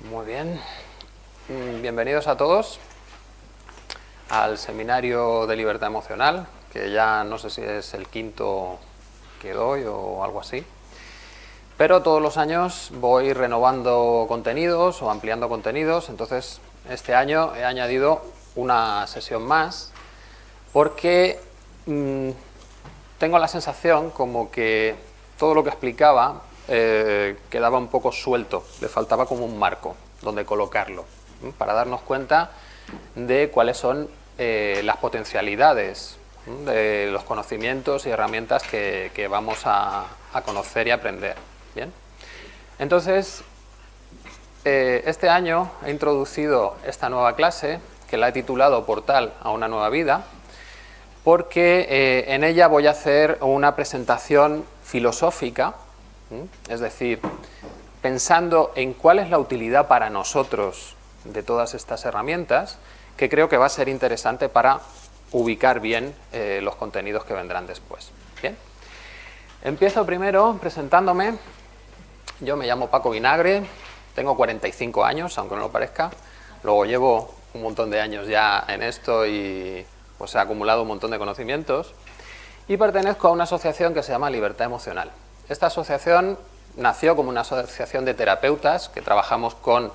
Muy bien. Bienvenidos a todos al seminario de libertad emocional, que ya no sé si es el quinto que doy o algo así. Pero todos los años voy renovando contenidos o ampliando contenidos, entonces este año he añadido una sesión más porque tengo la sensación como que todo lo que explicaba quedaba un poco suelto, le faltaba como un marco donde colocarlo, para darnos cuenta de cuáles son las potencialidades de los conocimientos y herramientas que vamos a conocer y aprender. ¿Bien? Entonces, este año he introducido esta nueva clase, que la he titulado Portal a una nueva vida, porque en ella voy a hacer una presentación filosófica, es decir, pensando en cuál es la utilidad para nosotros de todas estas herramientas, que creo que va a ser interesante para ubicar bien los contenidos que vendrán después. ¿Bien? Empiezo primero presentándome. Yo me llamo Paco Vinagre, tengo 45 años, aunque no lo parezca. Luego llevo un montón de años ya en esto y pues he acumulado un montón de conocimientos. Y pertenezco a una asociación que se llama Libertad Emocional. Esta asociación nació como una asociación de terapeutas que trabajamos con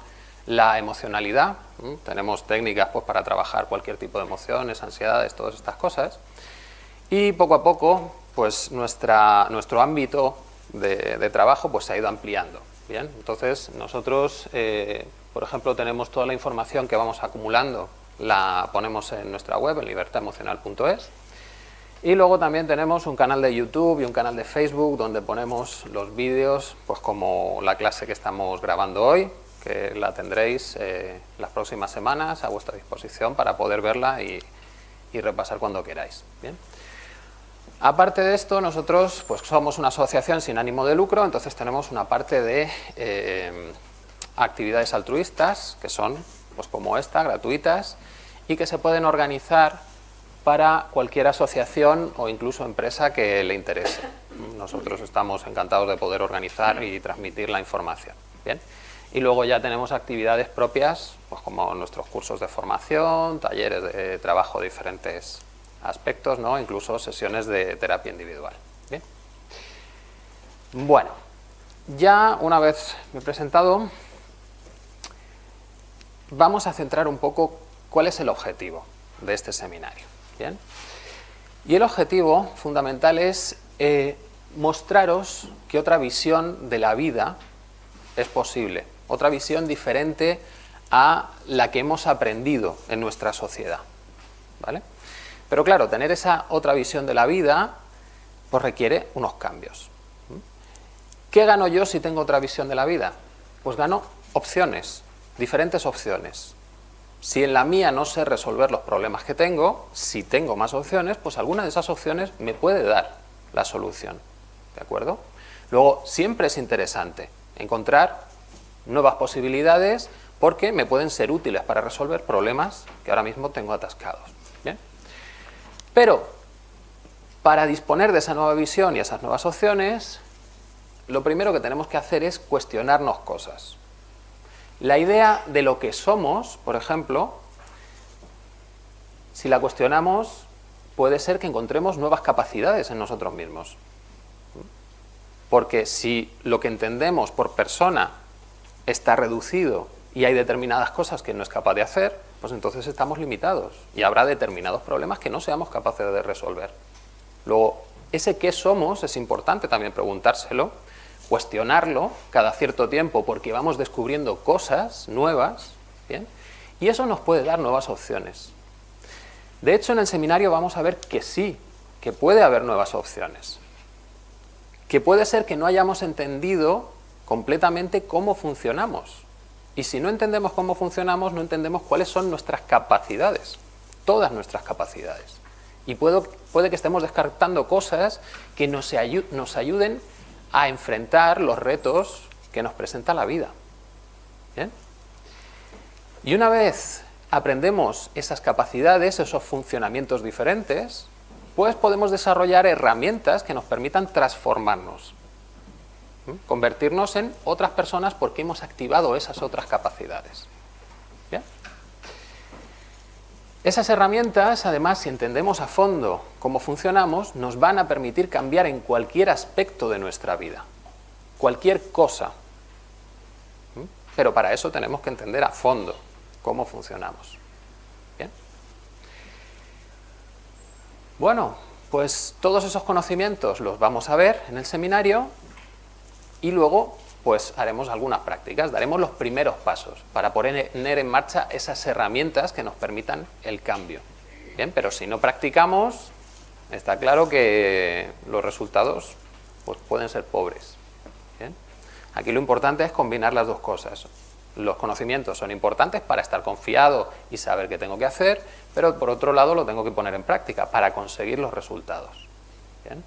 la emocionalidad. Tenemos técnicas pues, para trabajar cualquier tipo de emociones, ansiedades, todas estas cosas. Y poco a poco pues, nuestro ámbito de trabajo pues, se ha ido ampliando. ¿Bien? Entonces nosotros, por ejemplo, tenemos toda la información que vamos acumulando, la ponemos en nuestra web, en libertademocional.es. Y luego también tenemos un canal de YouTube y un canal de Facebook donde ponemos los vídeos, pues como la clase que estamos grabando hoy, que la tendréis las próximas semanas a vuestra disposición para poder verla y repasar cuando queráis. ¿Bien? Aparte de esto, nosotros pues, somos una asociación sin ánimo de lucro, entonces tenemos una parte de actividades altruistas, que son pues, como esta, gratuitas, y que se pueden organizar para cualquier asociación o incluso empresa que le interese. Nosotros estamos encantados de poder organizar y transmitir la información. ¿Bien? Y luego ya tenemos actividades propias, pues como nuestros cursos de formación, talleres de trabajo de diferentes aspectos, ¿no? Incluso sesiones de terapia individual. ¿Bien? Bueno, ya una vez me he presentado, vamos a centrar un poco cuál es el objetivo de este seminario. ¿Bien? Y el objetivo fundamental es mostraros que otra visión de la vida es posible, otra visión diferente a la que hemos aprendido en nuestra sociedad. ¿Vale? Pero claro, tener esa otra visión de la vida pues requiere unos cambios. ¿Qué gano yo si tengo otra visión de la vida? Pues gano opciones, diferentes opciones. Si en la mía no sé resolver los problemas que tengo, si tengo más opciones, pues alguna de esas opciones me puede dar la solución. ¿De acuerdo? Luego, siempre es interesante encontrar nuevas posibilidades porque me pueden ser útiles para resolver problemas que ahora mismo tengo atascados. ¿Bien? Pero, para disponer de esa nueva visión y esas nuevas opciones, lo primero que tenemos que hacer es cuestionarnos cosas. La idea de lo que somos, por ejemplo, si la cuestionamos, puede ser que encontremos nuevas capacidades en nosotros mismos. Porque si lo que entendemos por persona está reducido y hay determinadas cosas que no es capaz de hacer, pues entonces estamos limitados y habrá determinados problemas que no seamos capaces de resolver. Luego, ese qué somos es importante también preguntárselo, cuestionarlo cada cierto tiempo porque vamos descubriendo cosas nuevas, ¿bien? Y eso nos puede dar nuevas opciones. De hecho, en el seminario vamos a ver que sí, que puede haber nuevas opciones. Que puede ser que no hayamos entendido completamente cómo funcionamos. Y si no entendemos cómo funcionamos, no entendemos cuáles son nuestras capacidades, todas nuestras capacidades. Y puede que estemos descartando cosas que nos ayuden a enfrentar los retos que nos presenta la vida. ¿Bien? Y una vez aprendemos esas capacidades, esos funcionamientos diferentes, pues podemos desarrollar herramientas que nos permitan transformarnos. Convertirnos en otras personas porque hemos activado esas otras capacidades. ¿Bien? Esas herramientas, además, si entendemos a fondo cómo funcionamos, nos van a permitir cambiar en cualquier aspecto de nuestra vida, cualquier cosa. Pero para eso tenemos que entender a fondo cómo funcionamos. ¿Bien? Bueno, pues todos esos conocimientos los vamos a ver en el seminario y luego pues haremos algunas prácticas, daremos los primeros pasos para poner en marcha esas herramientas que nos permitan el cambio. Bien, pero si no practicamos, está claro que los resultados pues, pueden ser pobres. Bien. Aquí lo importante es combinar las dos cosas. Los conocimientos son importantes para estar confiado y saber qué tengo que hacer, pero por otro lado lo tengo que poner en práctica para conseguir los resultados. Bien.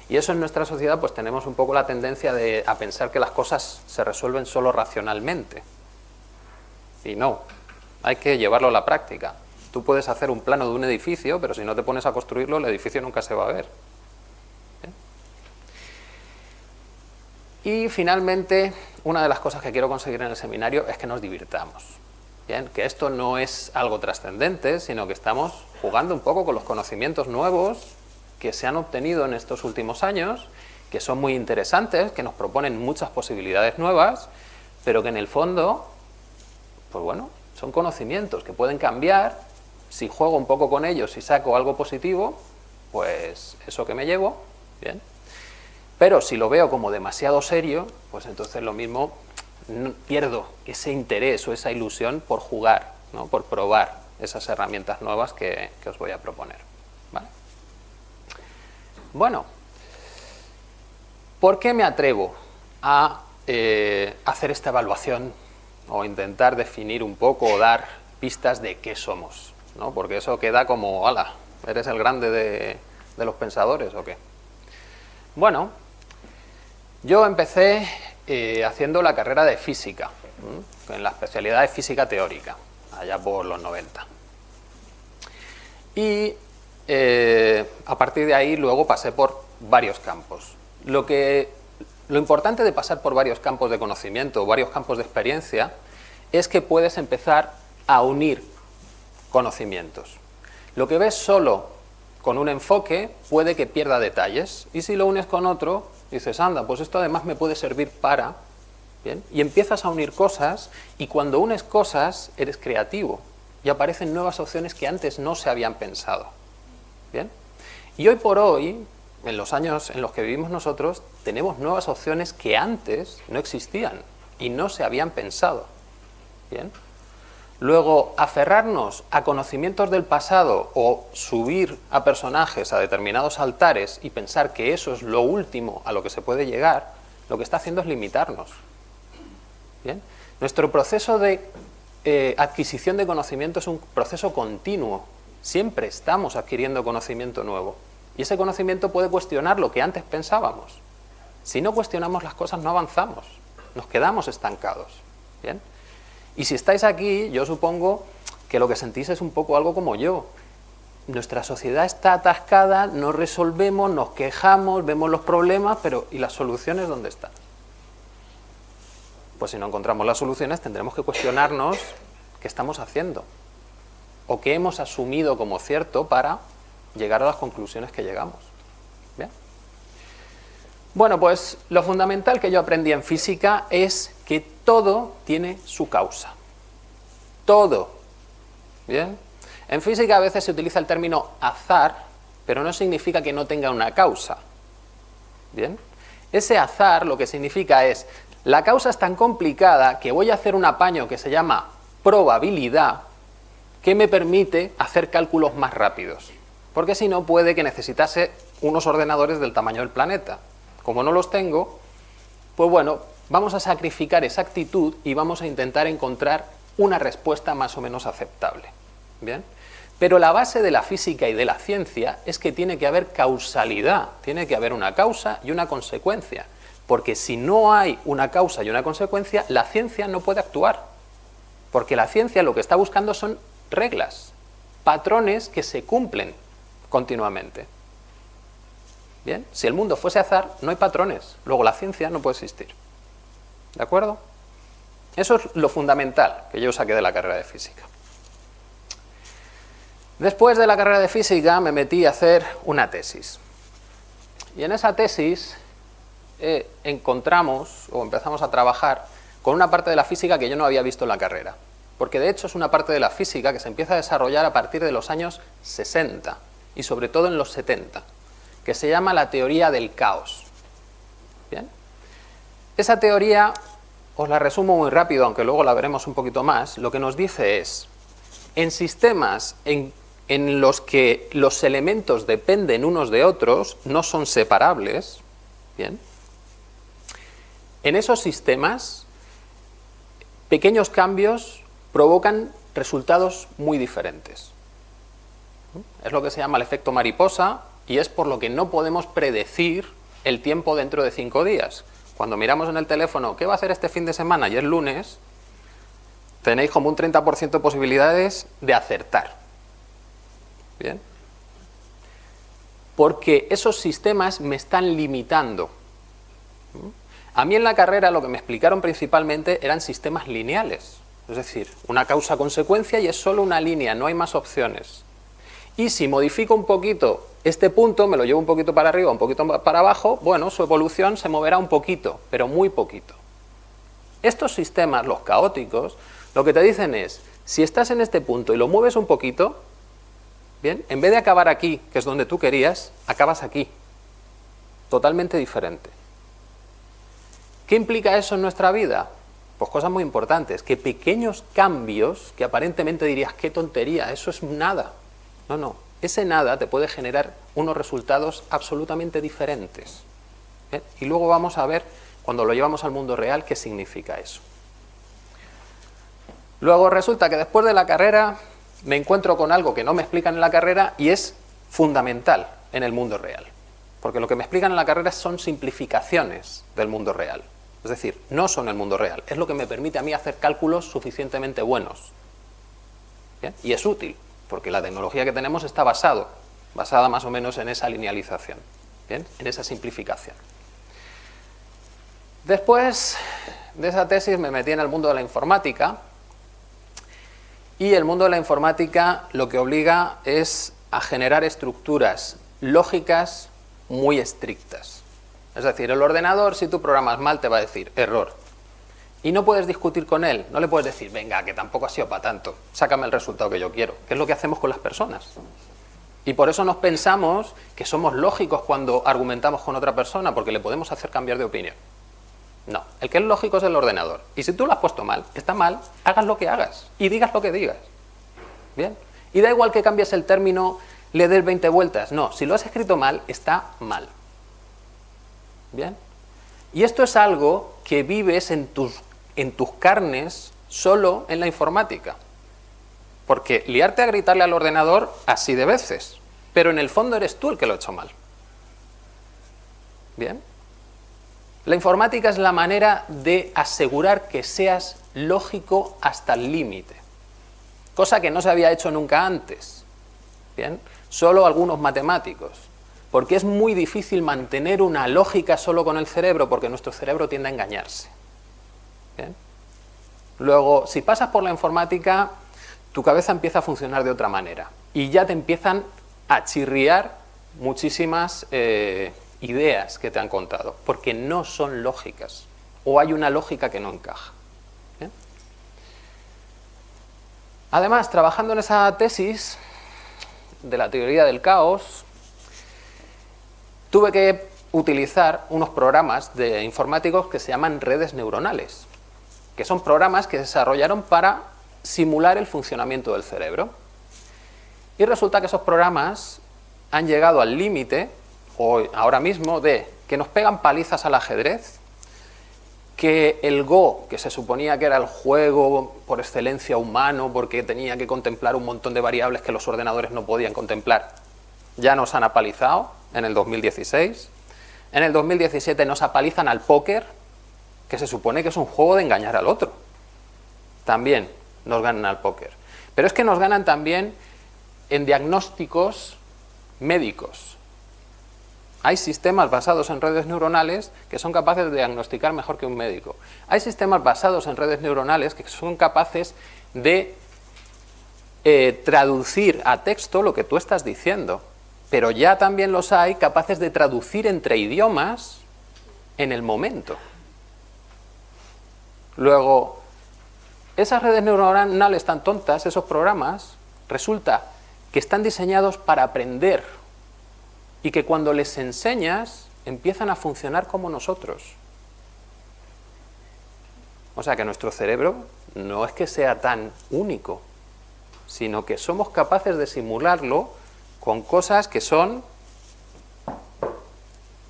Y eso en nuestra sociedad pues tenemos un poco la tendencia a pensar que las cosas se resuelven solo racionalmente. Y no, hay que llevarlo a la práctica. Tú puedes hacer un plano de un edificio, pero si no te pones a construirlo, el edificio nunca se va a ver. ¿Bien? Y finalmente, una de las cosas que quiero conseguir en el seminario es que nos divirtamos. Bien, que esto no es algo trascendente, sino que estamos jugando un poco con los conocimientos nuevos que se han obtenido en estos últimos años, que son muy interesantes, que nos proponen muchas posibilidades nuevas, pero que en el fondo, pues bueno, son conocimientos que pueden cambiar. Si juego un poco con ellos y saco algo positivo, pues eso que me llevo, bien. Pero si lo veo como demasiado serio, pues entonces lo mismo pierdo ese interés o esa ilusión por jugar, ¿no? Por probar esas herramientas nuevas que os voy a proponer. ¿Vale? Bueno, ¿por qué me atrevo a hacer esta evaluación o intentar definir un poco o dar pistas de qué somos? ¿No? Porque eso queda como, ¡hala! ¿Eres el grande de los pensadores o qué? Bueno, yo empecé haciendo la carrera de física, en la especialidad de física teórica, allá por los 90. Y a partir de ahí luego pasé por varios campos. Lo importante de pasar por varios campos de conocimiento, varios campos de experiencia, es que puedes empezar a unir conocimientos. Lo que ves solo con un enfoque puede que pierda detalles, y si lo unes con otro, dices, anda, pues esto además me puede servir para... ¿Bien? Y empiezas a unir cosas, y cuando unes cosas eres creativo, y aparecen nuevas opciones que antes no se habían pensado. ¿Bien? Y hoy por hoy, en los años en los que vivimos nosotros, tenemos nuevas opciones que antes no existían y no se habían pensado. ¿Bien? Luego, aferrarnos a conocimientos del pasado o subir a personajes a determinados altares y pensar que eso es lo último a lo que se puede llegar, lo que está haciendo es limitarnos. ¿Bien? Nuestro proceso de adquisición de conocimiento es un proceso continuo. Siempre estamos adquiriendo conocimiento nuevo. Y ese conocimiento puede cuestionar lo que antes pensábamos. Si no cuestionamos las cosas, no avanzamos. Nos quedamos estancados. ¿Bien? Y si estáis aquí, yo supongo que lo que sentís es un poco algo como yo. Nuestra sociedad está atascada, no resolvemos, nos quejamos, vemos los problemas, pero ¿y las soluciones dónde están? Pues si no encontramos las soluciones, tendremos que cuestionarnos qué estamos haciendo o qué hemos asumido como cierto para llegar a las conclusiones que llegamos. ¿Bien? Bueno, pues lo fundamental que yo aprendí en física es que todo tiene su causa. Todo. ¿Bien? En física a veces se utiliza el término azar, pero no significa que no tenga una causa. ¿Bien? Ese azar lo que significa es, la causa es tan complicada que voy a hacer un apaño que se llama probabilidad, que me permite hacer cálculos más rápidos. Porque si no, puede que necesitase unos ordenadores del tamaño del planeta. Como no los tengo, pues bueno, vamos a sacrificar exactitud y vamos a intentar encontrar una respuesta más o menos aceptable. ¿Bien? Pero la base de la física y de la ciencia es que tiene que haber causalidad, tiene que haber una causa y una consecuencia. Porque si no hay una causa y una consecuencia, la ciencia no puede actuar. Porque la ciencia lo que está buscando son reglas, patrones que se cumplen continuamente. Bien, si el mundo fuese azar, no hay patrones, luego la ciencia no puede existir. ¿De acuerdo? Eso es lo fundamental que yo saqué de la carrera de física. Después de la carrera de física me metí a hacer una tesis. Y en esa tesis encontramos o empezamos a trabajar con una parte de la física que yo no había visto en la carrera. Porque de hecho es una parte de la física que se empieza a desarrollar a partir de los años 60 y sobre todo en los 70, que se llama la teoría del caos. ¿Bien? Esa teoría, os la resumo muy rápido, aunque luego la veremos un poquito más, lo que nos dice es, en sistemas en los que los elementos dependen unos de otros, no son separables, ¿bien? En esos sistemas, pequeños cambios provocan resultados muy diferentes. Es lo que se llama el efecto mariposa y es por lo que no podemos predecir el tiempo dentro de 5 días. Cuando miramos en el teléfono, ¿qué va a hacer este fin de semana? Y es lunes, tenéis como un 30% de posibilidades de acertar. ¿Bien? Porque esos sistemas me están limitando. A mí en la carrera lo que me explicaron principalmente eran sistemas lineales. Es decir, una causa-consecuencia y es solo una línea, no hay más opciones. Y si modifico un poquito este punto, me lo llevo un poquito para arriba, un poquito para abajo, bueno, su evolución se moverá un poquito, pero muy poquito. Estos sistemas, los caóticos, lo que te dicen es, si estás en este punto y lo mueves un poquito, bien, en vez de acabar aquí, que es donde tú querías, acabas aquí. Totalmente diferente. ¿Qué implica eso en nuestra vida? Pues cosas muy importantes, que pequeños cambios, que aparentemente dirías, qué tontería, eso es nada. No, ese nada te puede generar unos resultados absolutamente diferentes. ¿Bien? Y luego vamos a ver, cuando lo llevamos al mundo real, qué significa eso. Luego resulta que después de la carrera me encuentro con algo que no me explican en la carrera y es fundamental en el mundo real. Porque lo que me explican en la carrera son simplificaciones del mundo real. Es decir, no son el mundo real, es lo que me permite a mí hacer cálculos suficientemente buenos. ¿Bien? Y es útil, porque la tecnología que tenemos está basada más o menos en esa linealización, ¿bien? En esa simplificación. Después de esa tesis me metí en el mundo de la informática, y el mundo de la informática lo que obliga es a generar estructuras lógicas muy estrictas. Es decir, el ordenador, si tú programas mal, te va a decir error. Y no puedes discutir con él, no le puedes decir, venga, que tampoco ha sido para tanto, sácame el resultado que yo quiero, que es lo que hacemos con las personas. Y por eso nos pensamos que somos lógicos cuando argumentamos con otra persona, porque le podemos hacer cambiar de opinión. No, el que es lógico es el ordenador. Y si tú lo has puesto mal, está mal, hagas lo que hagas y digas lo que digas. ¿Bien? Y da igual que cambies el término, le des 20 vueltas. No, si lo has escrito mal, está mal. ¿Bien? Y esto es algo que vives en tus carnes solo en la informática. Porque liarte a gritarle al ordenador así de veces, pero en el fondo eres tú el que lo ha hecho mal. ¿Bien? La informática es la manera de asegurar que seas lógico hasta el límite, cosa que no se había hecho nunca antes. ¿Bien? Solo algunos matemáticos, porque es muy difícil mantener una lógica solo con el cerebro, porque nuestro cerebro tiende a engañarse. ¿Bien? Luego, si pasas por la informática, tu cabeza empieza a funcionar de otra manera y ya te empiezan a chirriar muchísimas ideas que te han contado, porque no son lógicas, o hay una lógica que no encaja. ¿Bien? Además, trabajando en esa tesis de la teoría del caos, tuve que utilizar unos programas de informáticos que se llaman redes neuronales, que son programas que se desarrollaron para simular el funcionamiento del cerebro. Y resulta que esos programas han llegado al límite, o ahora mismo, de que nos pegan palizas al ajedrez, que el Go, que se suponía que era el juego por excelencia humano, porque tenía que contemplar un montón de variables que los ordenadores no podían contemplar, ya nos han apalizado en el 2016. En el 2017 nos apalizan al póker, que se supone que es un juego de engañar al otro. También nos ganan al póker. Pero es que nos ganan también en diagnósticos médicos. Hay sistemas basados en redes neuronales que son capaces de diagnosticar mejor que un médico. Hay sistemas basados en redes neuronales que son capaces de traducir a texto lo que tú estás diciendo. Pero ya también los hay capaces de traducir entre idiomas en el momento. Luego, esas redes neuronales tan tontas, esos programas, resulta que están diseñados para aprender y que cuando les enseñas empiezan a funcionar como nosotros. O sea que nuestro cerebro no es que sea tan único, sino que somos capaces de simularlo con cosas que son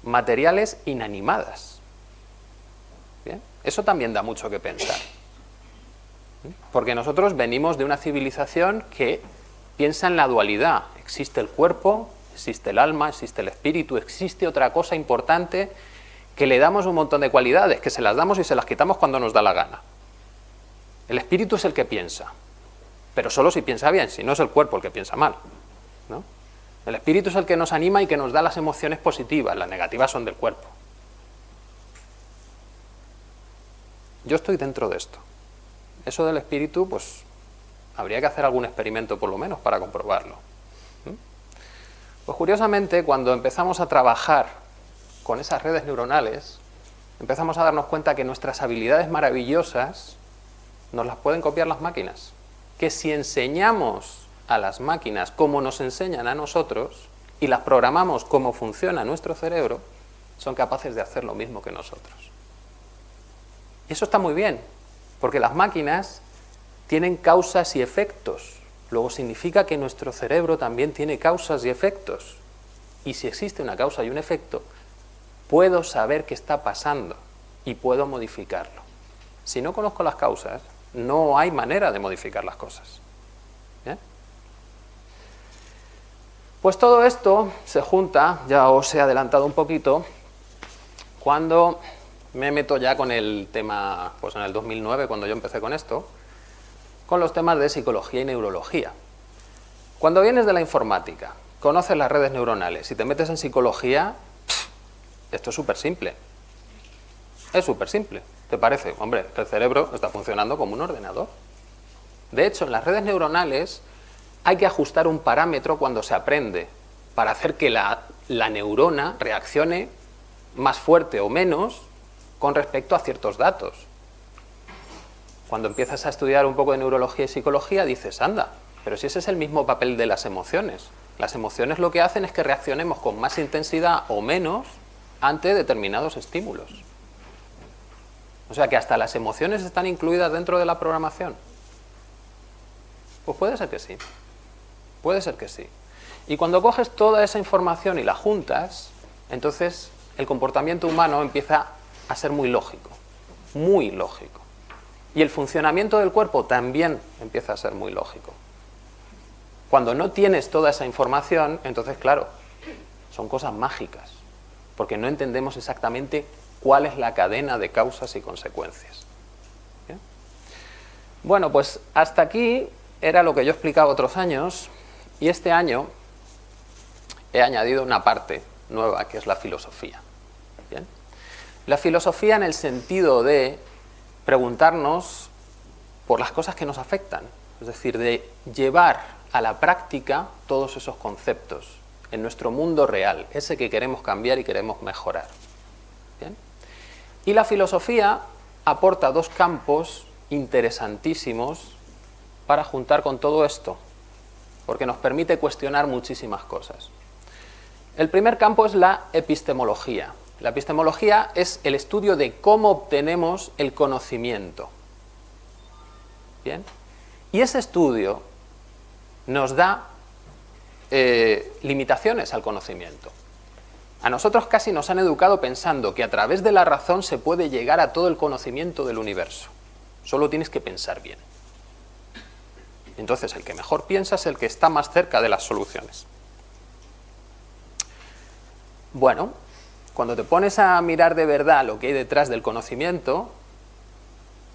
materiales inanimadas. ¿Bien? Eso también da mucho que pensar. Porque nosotros venimos de una civilización que piensa en la dualidad. Existe el cuerpo, existe el alma, existe el espíritu, existe otra cosa importante que le damos un montón de cualidades, que se las damos y se las quitamos cuando nos da la gana. El espíritu es el que piensa, pero solo si piensa bien, si no es el cuerpo el que piensa mal, ¿no? El espíritu es el que nos anima y que nos da las emociones positivas, las negativas son del cuerpo. Yo estoy dentro de esto. Eso del espíritu, pues, habría que hacer algún experimento por lo menos para comprobarlo. Pues curiosamente, cuando empezamos a trabajar con esas redes neuronales, empezamos a darnos cuenta que nuestras habilidades maravillosas nos las pueden copiar las máquinas. Que si enseñamos a las máquinas como nos enseñan a nosotros y las programamos como funciona nuestro cerebro, son capaces de hacer lo mismo que nosotros. Y eso está muy bien, porque las máquinas tienen causas y efectos. Luego significa que nuestro cerebro también tiene causas y efectos. Y si existe una causa y un efecto, puedo saber qué está pasando y puedo modificarlo. Si no conozco las causas, no hay manera de modificar las cosas. ¿Bien? Pues todo esto se junta, ya os he adelantado un poquito, cuando me meto ya con el tema, pues en el 2009, cuando yo empecé con esto, con los temas de psicología y neurología. Cuando vienes de la informática, conoces las redes neuronales y te metes en psicología, esto es súper simple. Es súper simple. ¿Te parece? Hombre, que el cerebro está funcionando como un ordenador. De hecho, en las redes neuronales hay que ajustar un parámetro cuando se aprende para hacer que la neurona reaccione más fuerte o menos con respecto a ciertos datos. Cuando empiezas a estudiar un poco de neurología y psicología, dices, anda, pero si ese es el mismo papel de las emociones. Las emociones lo que hacen es que reaccionemos con más intensidad o menos ante determinados estímulos. O sea que hasta las emociones están incluidas dentro de la programación. Pues puede ser que sí. Puede ser que sí. Y cuando coges toda esa información y la juntas, entonces el comportamiento humano empieza a ser muy lógico. Muy lógico. Y el funcionamiento del cuerpo también empieza a ser muy lógico. Cuando no tienes toda esa información, entonces, claro, son cosas mágicas, porque no entendemos exactamente cuál es la cadena de causas y consecuencias. ¿Bien? Bueno, pues hasta aquí era lo que yo explicaba otros años, y este año he añadido una parte nueva, que es la filosofía. ¿Bien? La filosofía en el sentido de preguntarnos por las cosas que nos afectan, es decir, de llevar a la práctica todos esos conceptos en nuestro mundo real, ese que queremos cambiar y queremos mejorar. ¿Bien? Y la filosofía aporta dos campos interesantísimos para juntar con todo esto, porque nos permite cuestionar muchísimas cosas. El primer campo es la epistemología. La epistemología es el estudio de cómo obtenemos el conocimiento. ¿Bien? Y ese estudio nos da limitaciones al conocimiento. A nosotros casi nos han educado pensando que a través de la razón se puede llegar a todo el conocimiento del universo. Solo tienes que pensar bien. Entonces, el que mejor piensa es el que está más cerca de las soluciones. Bueno, cuando te pones a mirar de verdad lo que hay detrás del conocimiento,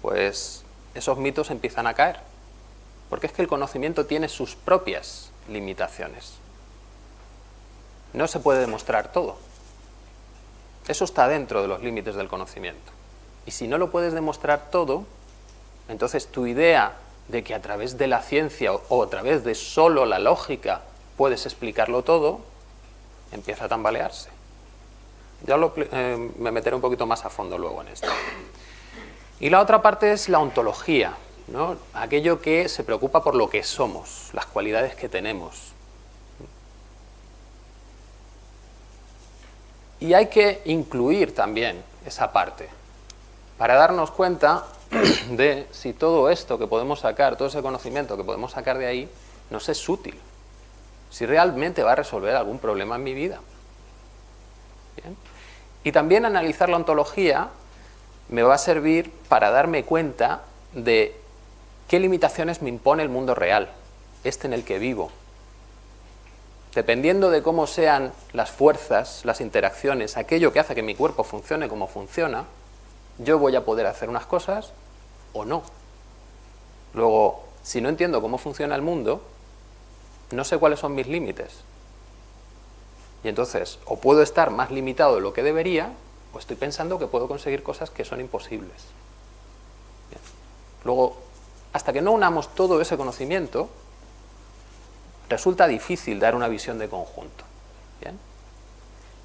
pues esos mitos empiezan a caer. Porque es que el conocimiento tiene sus propias limitaciones. No se puede demostrar todo. Eso está dentro de los límites del conocimiento. Y si no lo puedes demostrar todo, entonces tu idea de que a través de la ciencia o a través de solo la lógica puedes explicarlo todo, empieza a tambalearse. Ya me meteré un poquito más a fondo luego en esto. Y la otra parte es la ontología, ¿no? Aquello que se preocupa por lo que somos, las cualidades que tenemos. Y hay que incluir también esa parte para darnos cuenta de si todo esto que podemos sacar, todo ese conocimiento que podemos sacar de ahí, nos es útil. Si realmente va a resolver algún problema en mi vida. ¿Bien? Y también analizar la ontología me va a servir para darme cuenta de qué limitaciones me impone el mundo real, este en el que vivo. Dependiendo de cómo sean las fuerzas, las interacciones, aquello que hace que mi cuerpo funcione como funciona, yo voy a poder hacer unas cosas o no. Luego, si no entiendo cómo funciona el mundo, no sé cuáles son mis límites. Y entonces, o puedo estar más limitado de lo que debería, o estoy pensando que puedo conseguir cosas que son imposibles. Bien. Luego, hasta que no unamos todo ese conocimiento, resulta difícil dar una visión de conjunto. ¿Bien?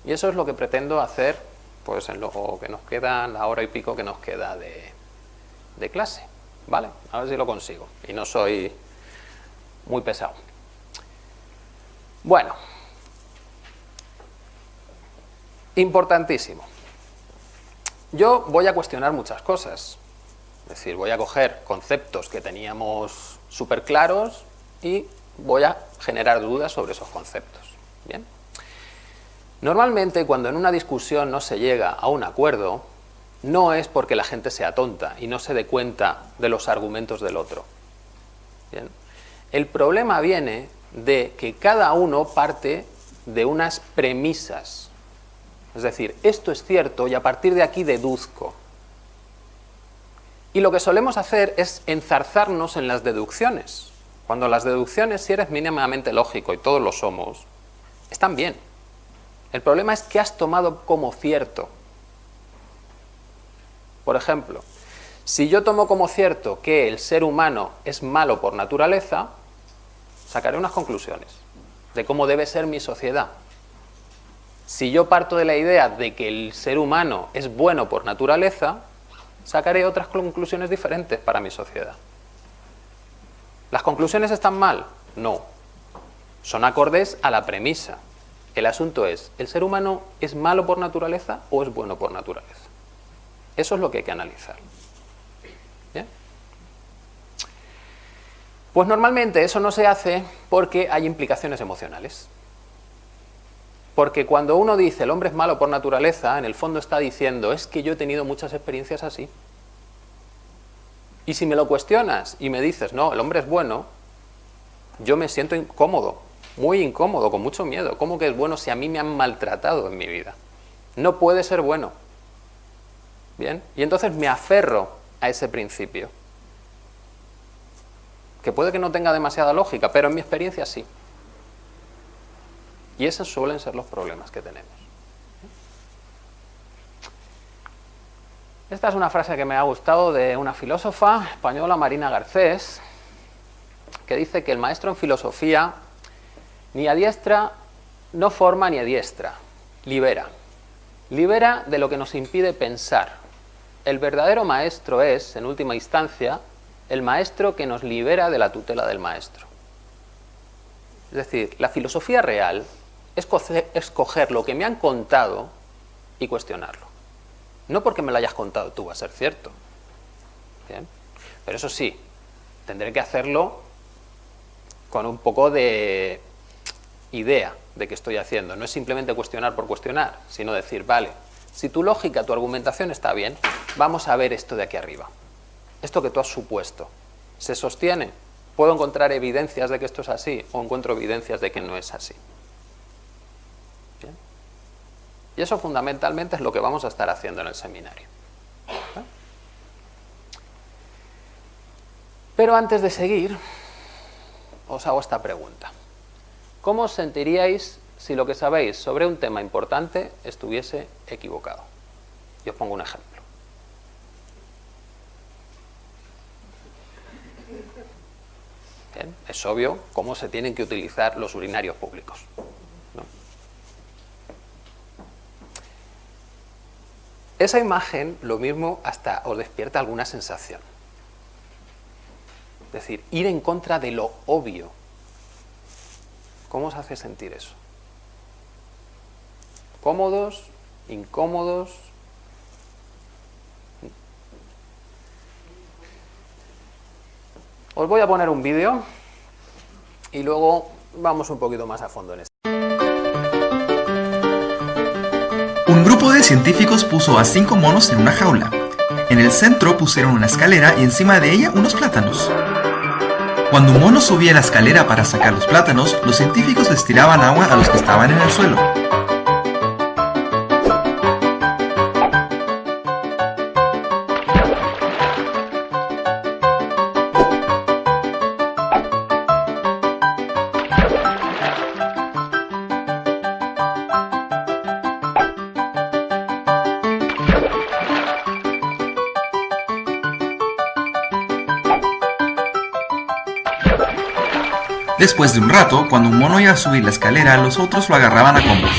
Y eso es lo que pretendo hacer pues, en lo que nos queda, en la hora y pico que nos queda de clase. ¿Vale? A ver si lo consigo. Y no soy muy pesado. Bueno. Importantísimo. Yo voy a cuestionar muchas cosas. Es decir, voy a coger conceptos que teníamos súper claros y voy a generar dudas sobre esos conceptos. ¿Bien? Normalmente, cuando en una discusión no se llega a un acuerdo, no es porque la gente sea tonta y no se dé cuenta de los argumentos del otro. ¿Bien? El problema viene de que cada uno parte de unas premisas. Es decir, esto es cierto y a partir de aquí deduzco. Y lo que solemos hacer es enzarzarnos en las deducciones. Cuando las deducciones, si eres mínimamente lógico, y todos lo somos, están bien. El problema es que has tomado como cierto. Por ejemplo, si yo tomo como cierto que el ser humano es malo por naturaleza, sacaré unas conclusiones de cómo debe ser mi sociedad. Si yo parto de la idea de que el ser humano es bueno por naturaleza, sacaré otras conclusiones diferentes para mi sociedad. ¿Las conclusiones están mal? No. Son acordes a la premisa. El asunto es, ¿el ser humano es malo por naturaleza o es bueno por naturaleza? Eso es lo que hay que analizar. ¿Bien? Pues normalmente eso no se hace porque hay implicaciones emocionales. Porque cuando uno dice el hombre es malo por naturaleza, en el fondo está diciendo, es que yo he tenido muchas experiencias así. Y si me lo cuestionas y me dices, no, el hombre es bueno, yo me siento incómodo, muy incómodo, con mucho miedo. ¿Cómo que es bueno si a mí me han maltratado en mi vida? No puede ser bueno. ¿Bien? Y entonces me aferro a ese principio. Que puede que no tenga demasiada lógica, pero en mi experiencia sí. Y esos suelen ser los problemas que tenemos. Esta es una frase que me ha gustado de una filósofa española, Marina Garcés, que dice que el maestro en filosofía ni adiestra, no forma ni adiestra, libera. Libera de lo que nos impide pensar. El verdadero maestro es, en última instancia, el maestro que nos libera de la tutela del maestro. Es decir, la filosofía real es coger lo que me han contado y cuestionarlo. No porque me lo hayas contado tú va a ser cierto. ¿Bien? Pero eso sí, tendré que hacerlo con un poco de idea de qué estoy haciendo. No es simplemente cuestionar por cuestionar, sino decir, vale, si tu lógica, tu argumentación está bien, vamos a ver esto de aquí arriba. Esto que tú has supuesto, ¿se sostiene? ¿Puedo encontrar evidencias de que esto es así o encuentro evidencias de que no es así? ¿Bien? Y eso fundamentalmente es lo que vamos a estar haciendo en el seminario. ¿Bien? Pero antes de seguir, os hago esta pregunta. ¿Cómo os sentiríais si lo que sabéis sobre un tema importante estuviese equivocado. Y os pongo un ejemplo. Bien, es obvio cómo se tienen que utilizar los urinarios públicos, ¿no? Esa imagen, lo mismo, hasta os despierta alguna sensación. Es decir, ir en contra de lo obvio. ¿Cómo os hace sentir eso? ¿Cómodos? ¿Incómodos? Os voy a poner un vídeo y luego vamos un poquito más a fondo en esto. Un grupo de científicos puso a 5 monos en una jaula. En el centro pusieron una escalera y encima de ella unos plátanos. Cuando un mono subía la escalera para sacar los plátanos, los científicos les tiraban agua a los que estaban en el suelo. Después de un rato, cuando un mono iba a subir la escalera, los otros lo agarraban a combos.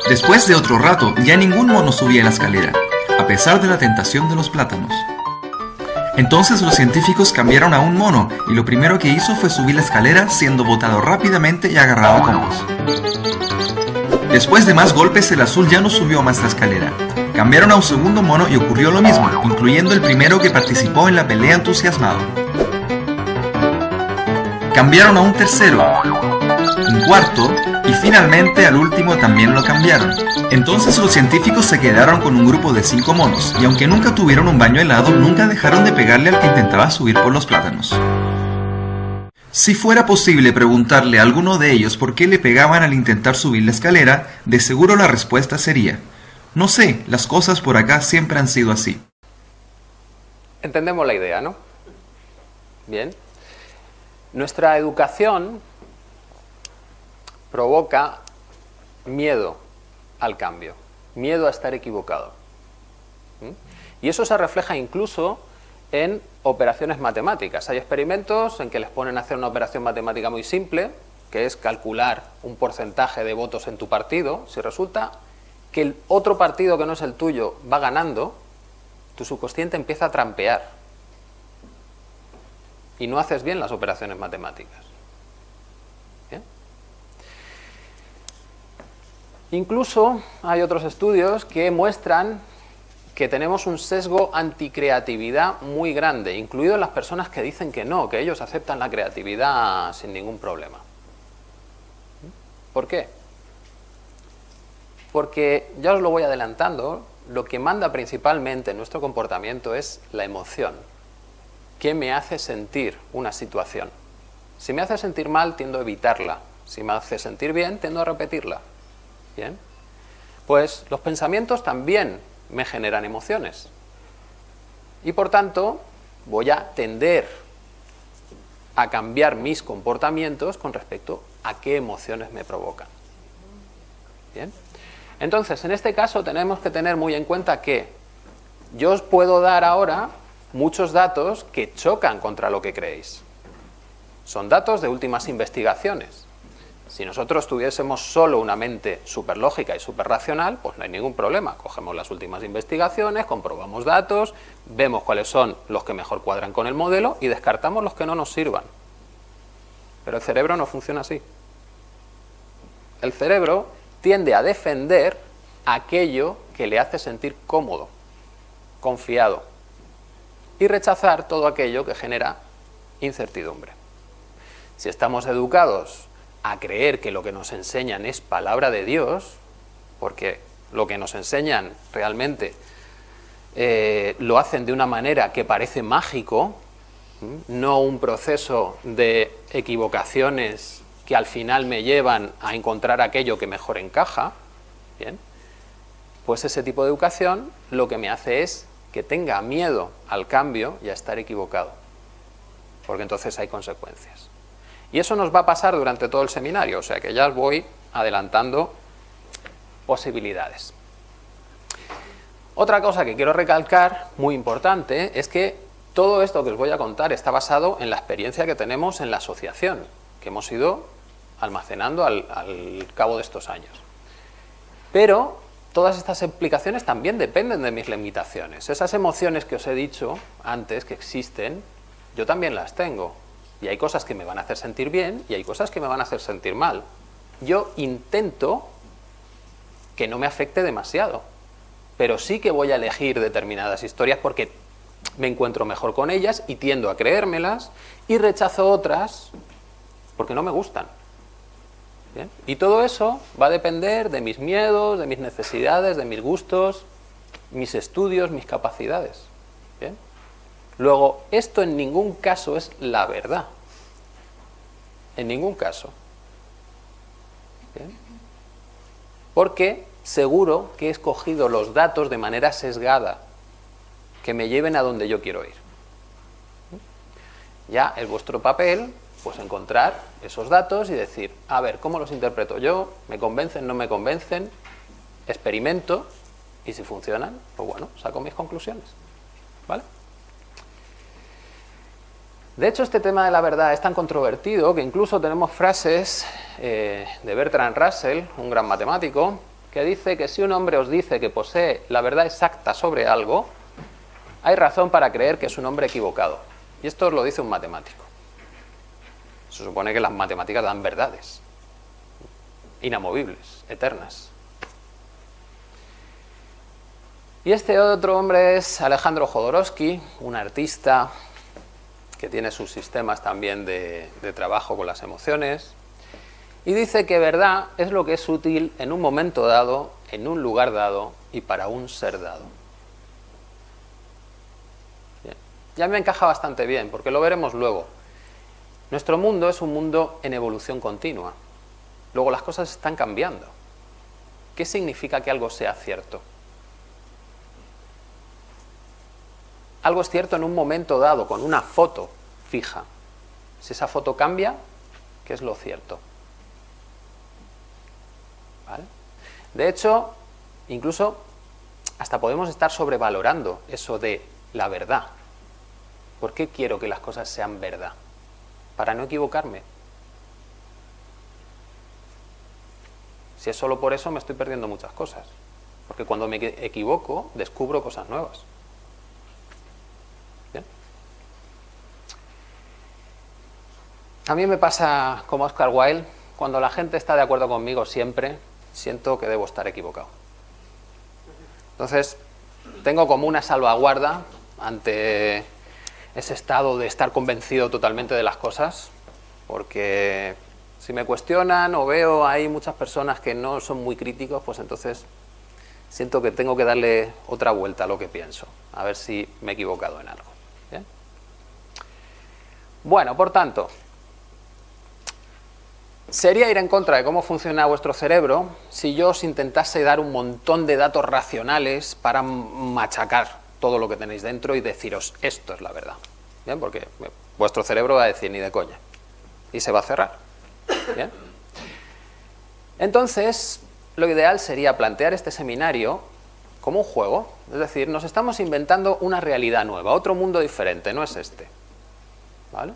Después de otro rato, ya ningún mono subía la escalera, a pesar de la tentación de los plátanos. Entonces los científicos cambiaron a un mono, y lo primero que hizo fue subir la escalera, siendo botado rápidamente y agarrado a combos. Después de más golpes, el azul ya no subió más la escalera. Cambiaron a un segundo mono y ocurrió lo mismo, incluyendo el primero que participó en la pelea entusiasmado. Cambiaron a un tercero, un cuarto, y finalmente al último también lo cambiaron. Entonces los científicos se quedaron con un grupo de 5 monos, y aunque nunca tuvieron un baño helado, nunca dejaron de pegarle al que intentaba subir por los plátanos. Si fuera posible preguntarle a alguno de ellos por qué le pegaban al intentar subir la escalera, de seguro la respuesta sería: no sé, las cosas por acá siempre han sido así. Entendemos la idea, ¿no? Bien. Nuestra educación provoca miedo al cambio, miedo a estar equivocado. Y eso se refleja incluso en operaciones matemáticas. Hay experimentos en que les ponen a hacer una operación matemática muy simple, que es calcular un porcentaje de votos en tu partido. Si resulta que el otro partido que no es el tuyo va ganando, tu subconsciente empieza a trampear y no haces bien las operaciones matemáticas. ¿Bien? Incluso hay otros estudios que muestran que tenemos un sesgo anticreatividad muy grande, incluido las personas que dicen que no, que ellos aceptan la creatividad sin ningún problema. ¿Por qué? Porque, ya os lo voy adelantando, lo que manda principalmente en nuestro comportamiento es la emoción. ¿Qué me hace sentir una situación? Si me hace sentir mal, tiendo a evitarla. Si me hace sentir bien, tiendo a repetirla. ¿Bien? Pues los pensamientos también me generan emociones. Y por tanto, voy a tender a cambiar mis comportamientos con respecto a qué emociones me provocan. ¿Bien? Entonces, en este caso tenemos que tener muy en cuenta que yo os puedo dar ahora muchos datos que chocan contra lo que creéis. Son datos de últimas investigaciones. Si nosotros tuviésemos solo una mente superlógica y superracional, pues no hay ningún problema. Cogemos las últimas investigaciones, comprobamos datos, vemos cuáles son los que mejor cuadran con el modelo y descartamos los que no nos sirvan. Pero el cerebro no funciona así. El cerebro tiende a defender aquello que le hace sentir cómodo, confiado, y rechazar todo aquello que genera incertidumbre. Si estamos educados a creer que lo que nos enseñan es palabra de Dios, porque lo que nos enseñan realmente lo hacen de una manera que parece mágico, no un proceso de equivocaciones que al final me llevan a encontrar aquello que mejor encaja, ¿bien? Pues ese tipo de educación lo que me hace es que tenga miedo al cambio y a estar equivocado, porque entonces hay consecuencias. Y eso nos va a pasar durante todo el seminario, o sea que ya os voy adelantando posibilidades. Otra cosa que quiero recalcar, muy importante, es que todo esto que os voy a contar está basado en la experiencia que tenemos en la asociación, que hemos ido almacenando al cabo de estos años. Pero todas estas explicaciones también dependen de mis limitaciones. Esas emociones que os he dicho antes que existen, yo también las tengo. Y hay cosas que me van a hacer sentir bien y hay cosas que me van a hacer sentir mal. Yo intento que no me afecte demasiado, pero sí que voy a elegir determinadas historias porque me encuentro mejor con ellas y tiendo a creérmelas, y rechazo otras porque no me gustan. ¿Bien? Y todo eso va a depender de mis miedos, de mis necesidades, de mis gustos, mis estudios, mis capacidades. ¿Bien? Luego, esto en ningún caso es la verdad. En ningún caso. ¿Bien? Porque seguro que he escogido los datos de manera sesgada, que me lleven a donde yo quiero ir. Ya es vuestro papel, pues encontrar esos datos y decir, a ver, ¿cómo los interpreto yo? ¿Me convencen, no me convencen? Experimento, y si funcionan, pues bueno, saco mis conclusiones. ¿Vale? De hecho, este tema de la verdad es tan controvertido que incluso tenemos frases de Bertrand Russell, un gran matemático, que dice que si un hombre os dice que posee la verdad exacta sobre algo, hay razón para creer que es un hombre equivocado. Y esto os lo dice un matemático. Se supone que las matemáticas dan verdades inamovibles, eternas. Y este otro hombre es Alejandro Jodorowsky, un artista que tiene sus sistemas también de trabajo con las emociones, y dice que verdad es lo que es útil en un momento dado, en un lugar dado y para un ser dado. Bien. Ya me encaja bastante bien, porque lo veremos luego. Nuestro mundo es un mundo en evolución continua. Luego las cosas están cambiando. ¿Qué significa que algo sea cierto? Algo es cierto en un momento dado, con una foto fija. Si esa foto cambia, ¿qué es lo cierto? ¿Vale? De hecho, incluso hasta podemos estar sobrevalorando eso de la verdad. ¿Por qué quiero que las cosas sean verdad? Para no equivocarme. Si es solo por eso, me estoy perdiendo muchas cosas. Porque cuando me equivoco, descubro cosas nuevas. ¿Bien? A mí me pasa como Oscar Wilde, cuando la gente está de acuerdo conmigo siempre, siento que debo estar equivocado. Entonces, tengo como una salvaguarda ante ese estado de estar convencido totalmente de las cosas, porque si me cuestionan o veo hay muchas personas que no son muy críticos, pues entonces siento que tengo que darle otra vuelta a lo que pienso, a ver si me he equivocado en algo. ¿Bien? Bueno, por tanto, sería ir en contra de cómo funciona vuestro cerebro si yo os intentase dar un montón de datos racionales para machacar todo lo que tenéis dentro y deciros esto es la verdad. ¿Bien? Porque vuestro cerebro va a decir ni de coña y se va a cerrar. ¿Bien? Entonces, lo ideal sería plantear este seminario como un juego. Es decir, nos estamos inventando una realidad nueva, otro mundo diferente, no es este. ¿Vale?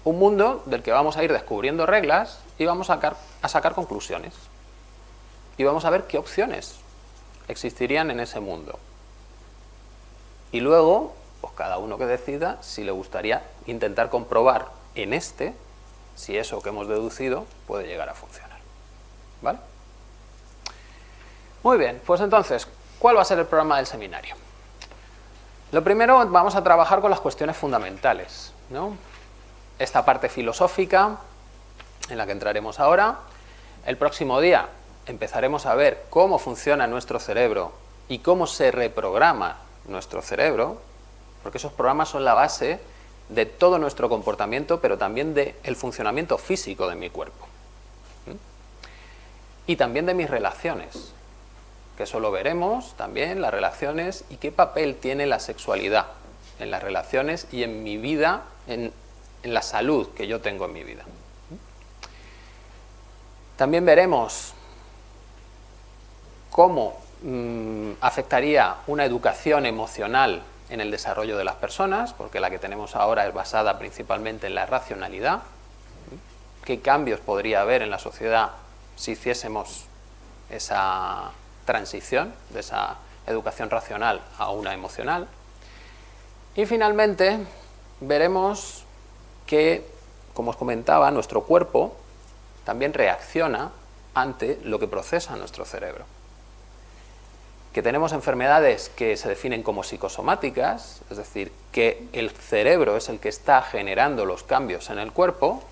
Un mundo del que vamos a ir descubriendo reglas y vamos a sacar conclusiones. Y vamos a ver qué opciones existirían en ese mundo. Y luego, pues cada uno que decida si le gustaría intentar comprobar en este si eso que hemos deducido puede llegar a funcionar. ¿Vale? Muy bien, pues entonces, ¿cuál va a ser el programa del seminario? Lo primero, vamos a trabajar con las cuestiones fundamentales, ¿no? Esta parte filosófica, en la que entraremos ahora. El próximo día empezaremos a ver cómo funciona nuestro cerebro y cómo se reprograma nuestro cerebro, porque esos programas son la base de todo nuestro comportamiento, pero también del funcionamiento físico de mi cuerpo. Y también de mis relaciones. que eso lo veremos también, las relaciones, y qué papel tiene la sexualidad en las relaciones y en mi vida, en la salud que yo tengo en mi vida. También veremos cómo afectaría una educación emocional en el desarrollo de las personas, porque la que tenemos ahora es basada principalmente en la racionalidad. ¿Qué cambios podría haber en la sociedad si hiciésemos esa transición de esa educación racional a una emocional? Y finalmente veremos que, como os comentaba, nuestro cuerpo también reacciona ante lo que procesa nuestro cerebro. Que tenemos enfermedades que se definen como psicosomáticas, es decir, que el cerebro es el que está generando los cambios en el cuerpo,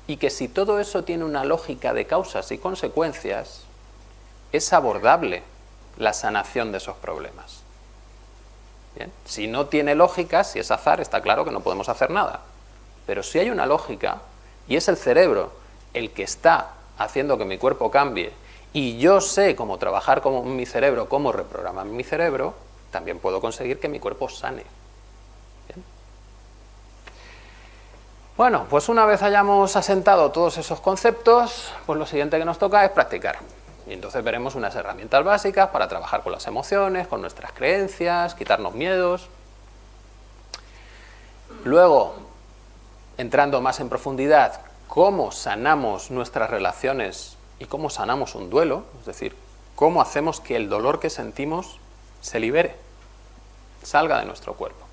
y que si todo eso tiene una lógica de causas y consecuencias, es abordable la sanación de esos problemas. Bien. Si no tiene lógica, si es azar, está claro que no podemos hacer nada. Pero si hay una lógica, y es el cerebro el que está haciendo que mi cuerpo cambie, y yo sé cómo trabajar con mi cerebro, cómo reprogramar mi cerebro, también puedo conseguir que mi cuerpo sane. Bien. Bueno, pues una vez hayamos asentado todos esos conceptos, pues lo siguiente que nos toca es practicar. Y entonces veremos unas herramientas básicas para trabajar con las emociones, con nuestras creencias, quitarnos miedos. Luego, entrando más en profundidad, cómo sanamos nuestras relaciones y cómo sanamos un duelo, es decir, cómo hacemos que el dolor que sentimos se libere, salga de nuestro cuerpo.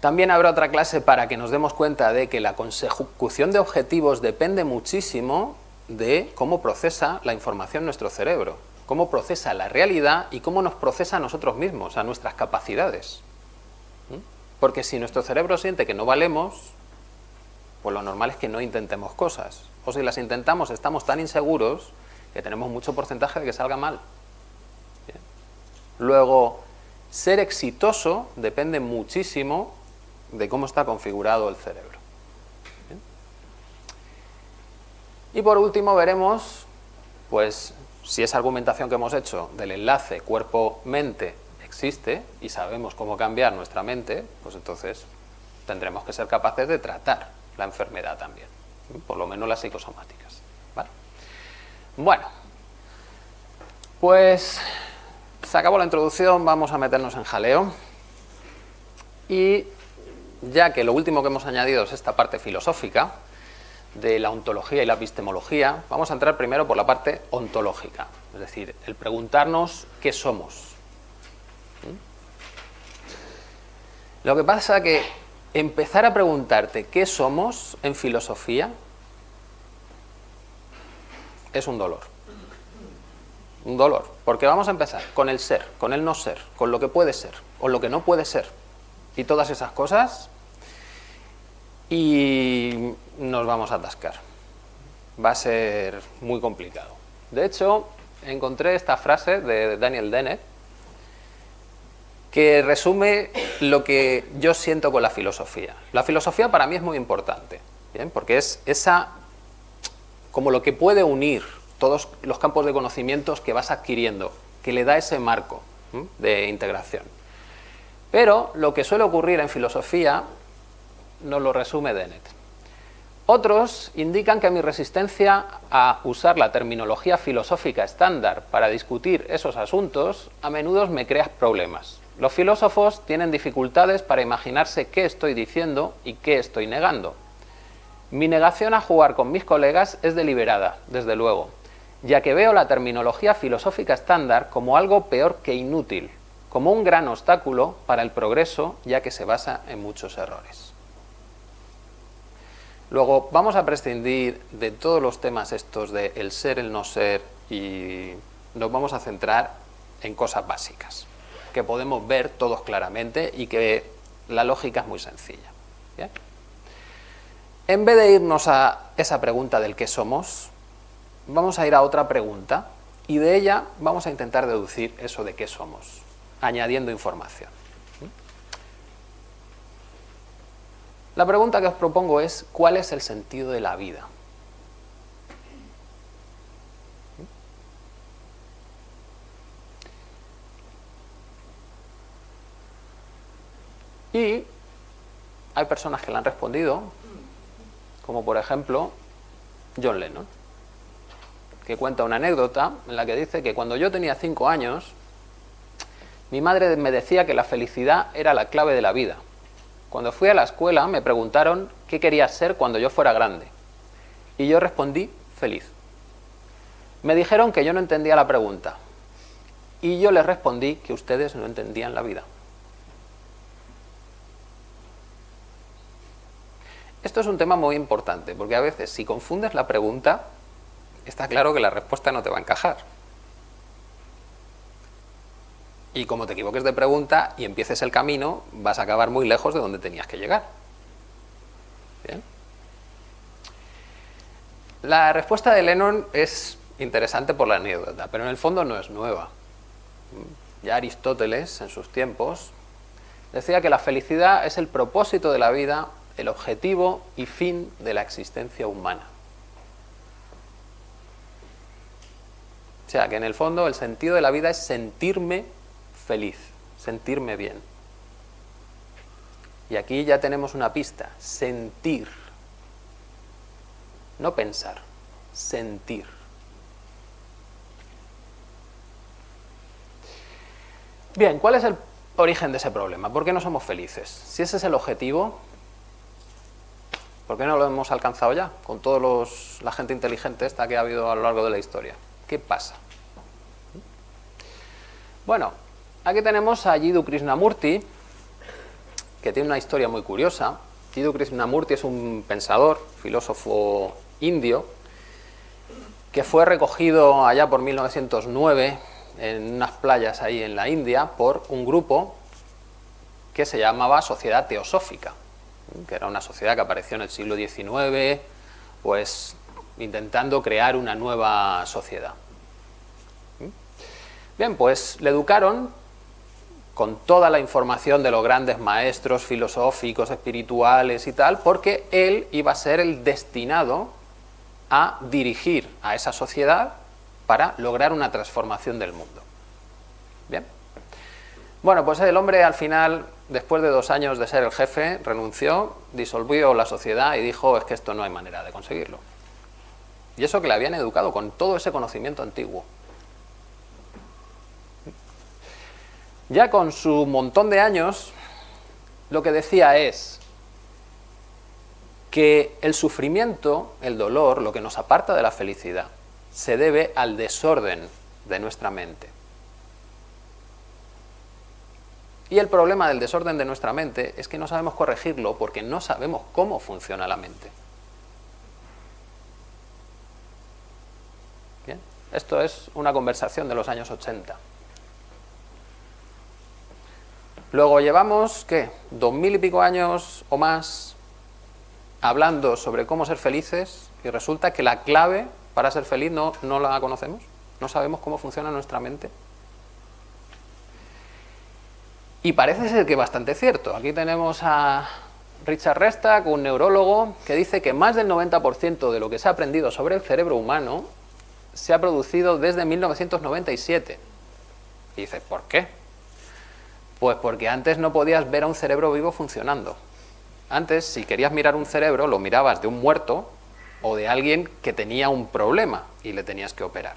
También habrá otra clase para que nos demos cuenta de que la consecución de objetivos depende muchísimo de cómo procesa la información nuestro cerebro, cómo procesa la realidad y cómo nos procesa a nosotros mismos, a nuestras capacidades. Porque si nuestro cerebro siente que no valemos, pues lo normal es que no intentemos cosas. O si las intentamos, estamos tan inseguros que tenemos mucho porcentaje de que salga mal. Bien. Luego, ser exitoso depende muchísimo de cómo está configurado el cerebro. Bien. Y por último veremos, pues, si esa argumentación que hemos hecho del enlace cuerpo-mente existe y sabemos cómo cambiar nuestra mente, pues entonces tendremos que ser capaces de tratar la enfermedad también, por lo menos las psicosomáticas. ¿Vale? Bueno, pues se acabó la introducción, vamos a meternos en jaleo. Y ya que lo último que hemos añadido es esta parte filosófica de la ontología y la epistemología, vamos a entrar primero por la parte ontológica, es decir, el preguntarnos qué somos. Lo que pasa es que empezar a preguntarte qué somos en filosofía es un dolor. Un dolor, porque vamos a empezar con el ser, con el no ser, con lo que puede ser o lo que no puede ser y todas esas cosas, y nos vamos a atascar. Va a ser muy complicado. De hecho, encontré esta frase de Daniel Dennett que resume lo que yo siento con la filosofía. La filosofía para mí es muy importante, ¿bien? Porque es esa, como lo que puede unir todos los campos de conocimientos que vas adquiriendo, que le da ese marco de integración. Pero lo que suele ocurrir en filosofía nos lo resume Dennett. Otros indican que mi resistencia a usar la terminología filosófica estándar para discutir esos asuntos a menudo me crea problemas. Los filósofos tienen dificultades para imaginarse qué estoy diciendo y qué estoy negando. Mi negación a jugar con mis colegas es deliberada, desde luego, ya que veo la terminología filosófica estándar como algo peor que inútil, como un gran obstáculo para el progreso, ya que se basa en muchos errores. Luego vamos a prescindir de todos los temas estos de el ser, el no ser, y nos vamos a centrar en cosas básicas que podemos ver todos claramente y que la lógica es muy sencilla. ¿Bien? En vez de irnos a esa pregunta del qué somos, vamos a ir a otra pregunta y de ella vamos a intentar deducir eso de qué somos, añadiendo información. La pregunta que os propongo es, ¿cuál es el sentido de la vida? Y hay personas que le han respondido, como por ejemplo John Lennon, que cuenta una anécdota en la que dice que cuando yo tenía 5 años, mi madre me decía que la felicidad era la clave de la vida. Cuando fui a la escuela me preguntaron qué quería ser cuando yo fuera grande. Y yo respondí, feliz. Me dijeron que yo no entendía la pregunta. Y yo les respondí que ustedes no entendían la vida. Esto es un tema muy importante, porque a veces si confundes la pregunta, está claro que la respuesta no te va a encajar. Y como te equivoques de pregunta y empieces el camino, vas a acabar muy lejos de donde tenías que llegar. ¿Bien? La respuesta de Lennon es interesante por la anécdota, pero en el fondo no es nueva. Ya Aristóteles, en sus tiempos, decía que la felicidad es el propósito de la vida, el objetivo y fin de la existencia humana. O sea, que en el fondo el sentido de la vida es sentirme feliz, sentirme bien. Y aquí ya tenemos una pista, sentir. No pensar, sentir. Bien, ¿cuál es el origen de ese problema? ¿Por qué no somos felices? Si ese es el objetivo, ¿por qué no lo hemos alcanzado ya? Con toda la gente inteligente esta que ha habido a lo largo de la historia. ¿Qué pasa? Bueno, aquí tenemos a Jiddu Krishnamurti, que tiene una historia muy curiosa. Jiddu Krishnamurti es un pensador, filósofo indio, que fue recogido allá por 1909 en unas playas ahí en la India por un grupo que se llamaba Sociedad Teosófica, que era una sociedad que apareció en el siglo XIX, pues intentando crear una nueva sociedad. Bien, pues le educaron con toda la información de los grandes maestros filosóficos, espirituales y tal, porque él iba a ser el destinado a dirigir a esa sociedad para lograr una transformación del mundo. Bien. Bueno, pues el hombre al final, después de 2 años de ser el jefe, renunció, disolvió la sociedad y dijo, es que esto no hay manera de conseguirlo. Y eso que le habían educado con todo ese conocimiento antiguo. Ya con su montón de años, lo que decía es que el sufrimiento, el dolor, lo que nos aparta de la felicidad, se debe al desorden de nuestra mente. Y el problema del desorden de nuestra mente es que no sabemos corregirlo porque no sabemos cómo funciona la mente. Bien, esto es una conversación de los años 80. Luego llevamos, ¿qué? 2000 y pico años o más hablando sobre cómo ser felices y resulta que la clave para ser feliz no la conocemos, no sabemos cómo funciona nuestra mente. Y parece ser que es bastante cierto. Aquí tenemos a Richard Restak, un neurólogo, que dice que más del 90% de lo que se ha aprendido sobre el cerebro humano se ha producido desde 1997. Y dice, ¿por qué? Pues porque antes no podías ver a un cerebro vivo funcionando. Antes, si querías mirar un cerebro, lo mirabas de un muerto o de alguien que tenía un problema y le tenías que operar.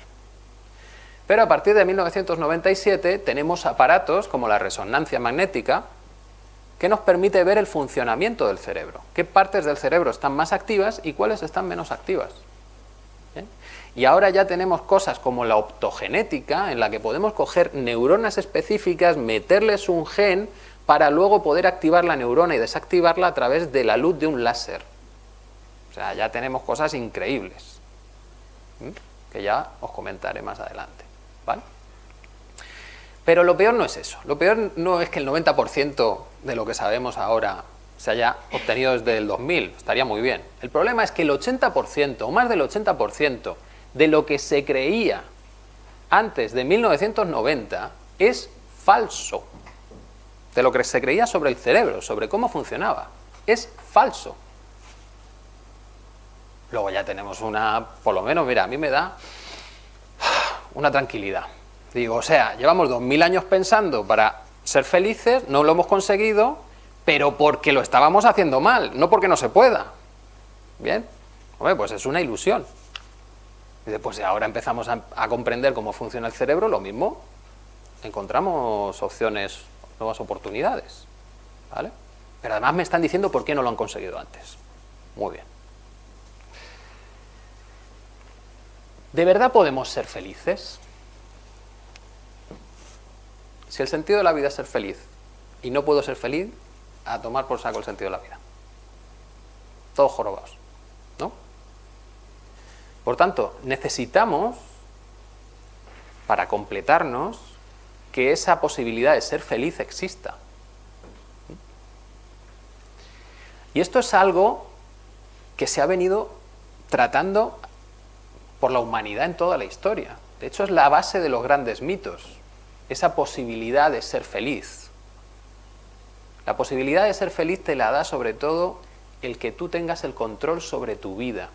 Pero a partir de 1997 tenemos aparatos como la resonancia magnética que nos permite ver el funcionamiento del cerebro. Qué partes del cerebro están más activas y cuáles están menos activas. ¿Bien? Y ahora ya tenemos cosas como la optogenética, en la que podemos coger neuronas específicas, meterles un gen para luego poder activar la neurona y desactivarla a través de la luz de un láser. O sea, ya tenemos cosas increíbles, que ya os comentaré más adelante, ¿vale? Pero lo peor no es eso. Lo peor no es que el 90% de lo que sabemos ahora se haya obtenido desde el 2000, estaría muy bien. El problema es que el 80% o más del 80% de lo que se creía antes de 1990 es falso. De lo que se creía sobre el cerebro, sobre cómo funcionaba, es falso. Luego ya tenemos por lo menos, mira, a mí me da una tranquilidad. Digo, o sea, llevamos 2000 años pensando para ser felices, no lo hemos conseguido, pero porque lo estábamos haciendo mal, no porque no se pueda. Bien, hombre, pues es una ilusión. Y después, si ahora empezamos a comprender cómo funciona el cerebro, lo mismo, encontramos opciones, nuevas oportunidades, ¿vale? Pero además me están diciendo por qué no lo han conseguido antes. Muy bien. ¿De verdad podemos ser felices? Si el sentido de la vida es ser feliz y no puedo ser feliz, a tomar por saco el sentido de la vida. Todos jorobados, ¿no? Por tanto, necesitamos, para completarnos, que esa posibilidad de ser feliz exista. Y esto es algo que se ha venido tratando por la humanidad en toda la historia. De hecho, es la base de los grandes mitos, esa posibilidad de ser feliz. La posibilidad de ser feliz te la da sobre todo el que tú tengas el control sobre tu vida.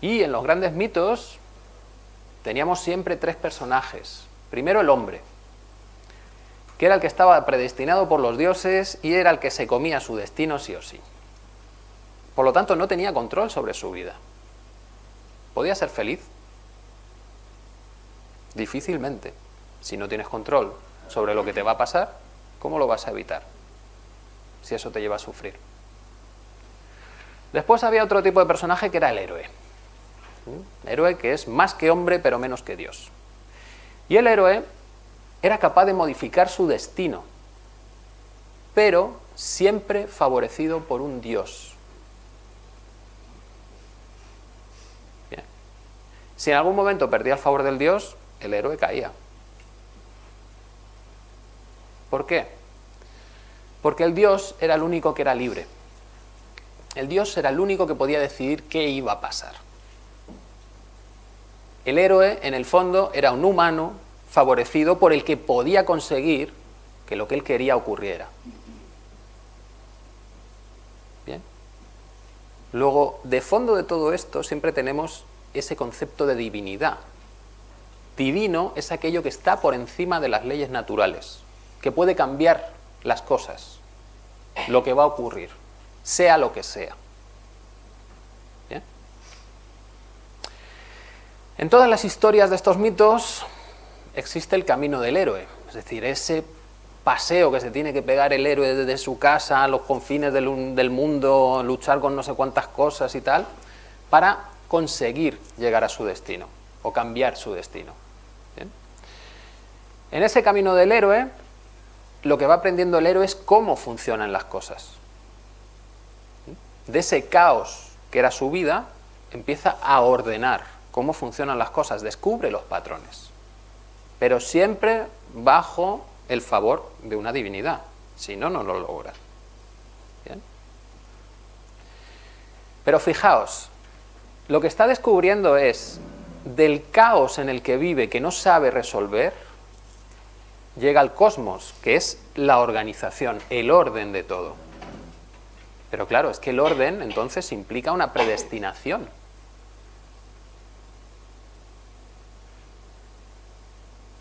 Y en los grandes mitos teníamos siempre tres personajes. Primero el hombre, que era el que estaba predestinado por los dioses y era el que se comía su destino sí o sí. Por lo tanto, no tenía control sobre su vida. ¿Podía ser feliz? Difícilmente. Si no tienes control sobre lo que te va a pasar, ¿cómo lo vas a evitar? Si eso te lleva a sufrir. Después había otro tipo de personaje que era el héroe. Héroe que es más que hombre, pero menos que Dios. Y el héroe era capaz de modificar su destino, pero siempre favorecido por un Dios. Bien. Si en algún momento perdía el favor del Dios, el héroe caía. ¿Por qué? Porque el Dios era el único que era libre. El Dios era el único que podía decidir qué iba a pasar. El héroe, en el fondo, era un humano favorecido por el que podía conseguir que lo que él quería ocurriera. Bien. Luego, de fondo de todo esto, siempre tenemos ese concepto de divinidad. Divino es aquello que está por encima de las leyes naturales, que puede cambiar las cosas, lo que va a ocurrir, sea lo que sea. ¿Bien? En todas las historias de estos mitos existe el camino del héroe, es decir, ese paseo que se tiene que pegar el héroe desde su casa a los confines del mundo, luchar con no sé cuántas cosas y tal, para conseguir llegar a su destino o cambiar su destino. ¿Bien? En ese camino del héroe, lo que va aprendiendo el héroe es cómo funcionan las cosas. De ese caos que era su vida, empieza a ordenar cómo funcionan las cosas, descubre los patrones, pero siempre bajo el favor de una divinidad, si no, no lo logra. ¿Bien? Pero fijaos, lo que está descubriendo es, del caos en el que vive, que no sabe resolver, llega al cosmos, que es la organización, el orden de todo. Pero claro, es que el orden entonces implica una predestinación.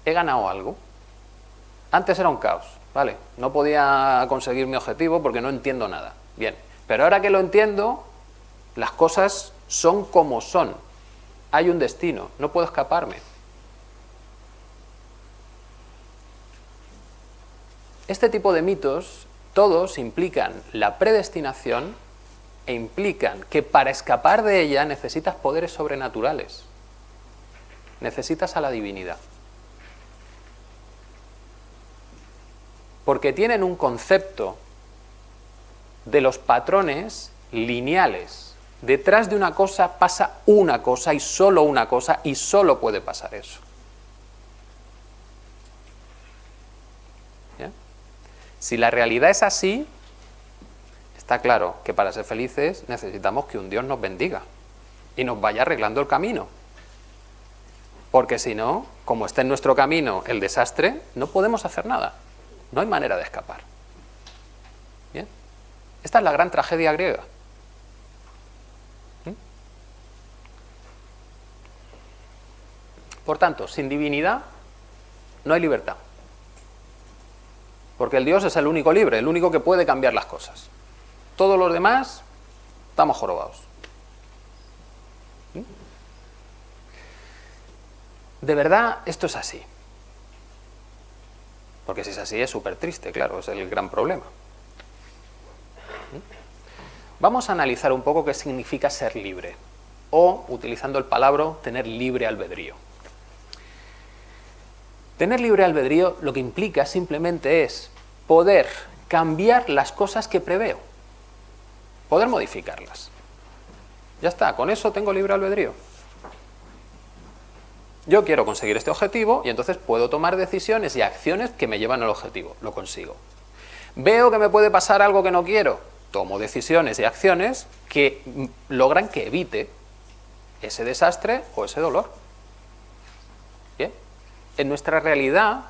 ¿He ganado algo? Antes era un caos, ¿vale? No podía conseguir mi objetivo porque no entiendo nada. Bien, pero ahora que lo entiendo, las cosas son como son. Hay un destino, no puedo escaparme. Este tipo de mitos, todos implican la predestinación e implican que para escapar de ella necesitas poderes sobrenaturales. Necesitas a la divinidad. Porque tienen un concepto de los patrones lineales. Detrás de una cosa pasa una cosa y solo puede pasar eso. ¿Bien? Si la realidad es así, está claro que para ser felices necesitamos que un Dios nos bendiga y nos vaya arreglando el camino. Porque si no, como está en nuestro camino el desastre, no podemos hacer nada. No hay manera de escapar. ¿Bien? Esta es la gran tragedia griega. Por tanto, sin divinidad no hay libertad. Porque el Dios es el único libre, el único que puede cambiar las cosas. Todos los demás estamos jorobados. De verdad, esto es así. Porque si es así es súper triste, claro, es el gran problema. Vamos a analizar un poco qué significa ser libre, o, utilizando el palabra, tener libre albedrío. Tener libre albedrío lo que implica simplemente es poder cambiar las cosas que preveo, poder modificarlas. Ya está, con eso tengo libre albedrío. Yo quiero conseguir este objetivo y entonces puedo tomar decisiones y acciones que me llevan al objetivo, lo consigo. Veo que me puede pasar algo que no quiero, tomo decisiones y acciones que logran que evite ese desastre o ese dolor. ¿Bien? En nuestra realidad,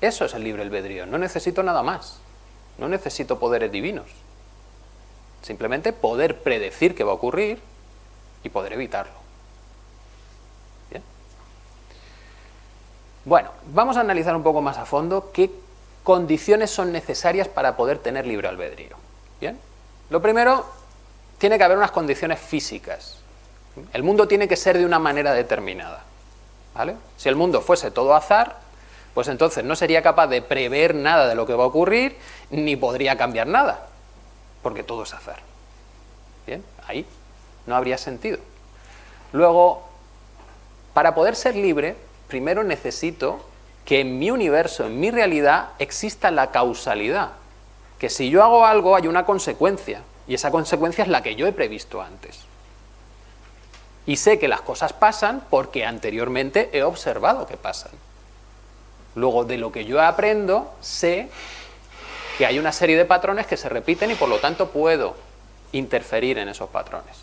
eso es el libre albedrío. No necesito nada más. No necesito poderes divinos. Simplemente poder predecir qué va a ocurrir y poder evitarlo. ¿Bien? Bueno, vamos a analizar un poco más a fondo qué condiciones son necesarias para poder tener libre albedrío. ¿Bien? Lo primero, tiene que haber unas condiciones físicas. El mundo tiene que ser de una manera determinada. ¿Vale? Si el mundo fuese todo azar, pues entonces no sería capaz de prever nada de lo que va a ocurrir, ni podría cambiar nada, porque todo es azar. Bien, ahí no habría sentido. Luego, para poder ser libre, primero necesito que en mi universo, en mi realidad, exista la causalidad. Que si yo hago algo hay una consecuencia, y esa consecuencia es la que yo he previsto antes. Y sé que las cosas pasan porque anteriormente he observado que pasan. Luego, de lo que yo aprendo, sé que hay una serie de patrones que se repiten y por lo tanto puedo interferir en esos patrones.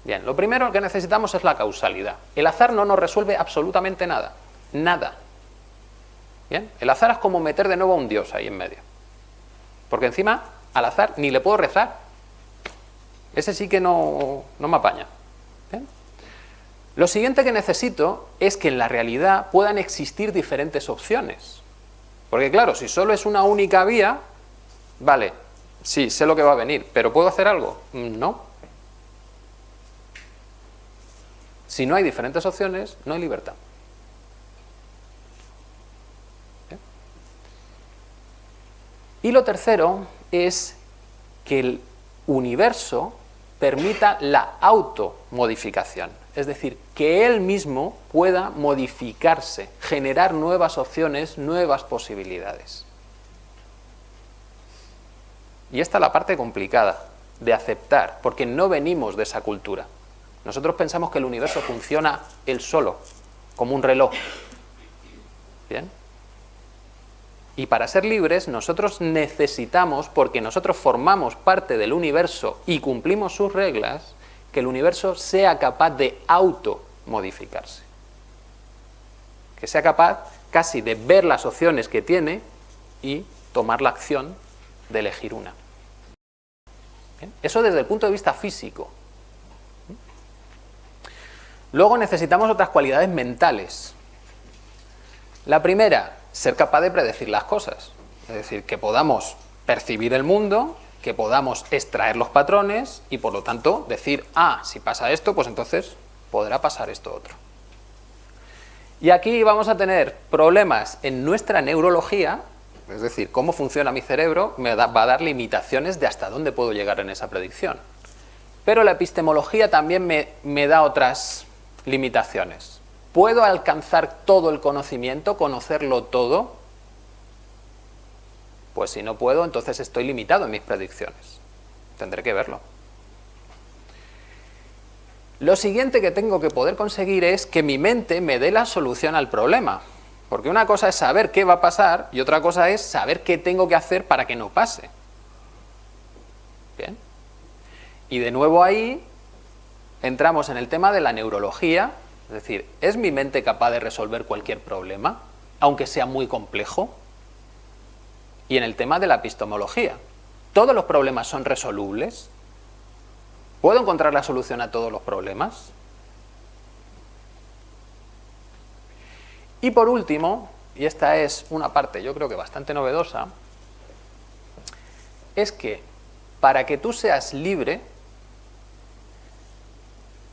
Bien, lo primero que necesitamos es la causalidad. El azar no nos resuelve absolutamente nada. Nada. Bien, el azar es como meter de nuevo a un dios ahí en medio. Porque encima, al azar ni le puedo rezar. Ese sí que no me apaña. ¿Bien? Lo siguiente que necesito es que en la realidad puedan existir diferentes opciones. Porque claro, si solo es una única vía, vale, sí, sé lo que va a venir, pero ¿puedo hacer algo? No. Si no hay diferentes opciones, no hay libertad. ¿Bien? Y lo tercero es que el universo permita la automodificación. Es decir, que él mismo pueda modificarse, generar nuevas opciones, nuevas posibilidades. Y esta es la parte complicada de aceptar, porque no venimos de esa cultura. Nosotros pensamos que el universo funciona él solo, como un reloj. ¿Bien? Y para ser libres nosotros necesitamos, porque nosotros formamos parte del universo y cumplimos sus reglas, que el universo sea capaz de automodificarse. Que sea capaz casi de ver las opciones que tiene y tomar la acción de elegir una. ¿Bien? Eso desde el punto de vista físico. Luego necesitamos otras cualidades mentales. La primera, ser capaz de predecir las cosas. Es decir, que podamos percibir el mundo, que podamos extraer los patrones y por lo tanto decir, si pasa esto, pues entonces podrá pasar esto otro. Y aquí vamos a tener problemas en nuestra neurología, es decir, cómo funciona mi cerebro, va a dar limitaciones de hasta dónde puedo llegar en esa predicción. Pero la epistemología también me da otras limitaciones. ¿Puedo alcanzar todo el conocimiento, conocerlo todo? Pues si no puedo, entonces estoy limitado en mis predicciones. Tendré que verlo. Lo siguiente que tengo que poder conseguir es que mi mente me dé la solución al problema. Porque una cosa es saber qué va a pasar y otra cosa es saber qué tengo que hacer para que no pase. ¿Bien? Y de nuevo ahí entramos en el tema de la neurología. Es decir, ¿es mi mente capaz de resolver cualquier problema, aunque sea muy complejo? Y en el tema de la epistemología, ¿todos los problemas son resolubles? ¿Puedo encontrar la solución a todos los problemas? Y por último, y esta es una parte yo creo que bastante novedosa, es que para que tú seas libre,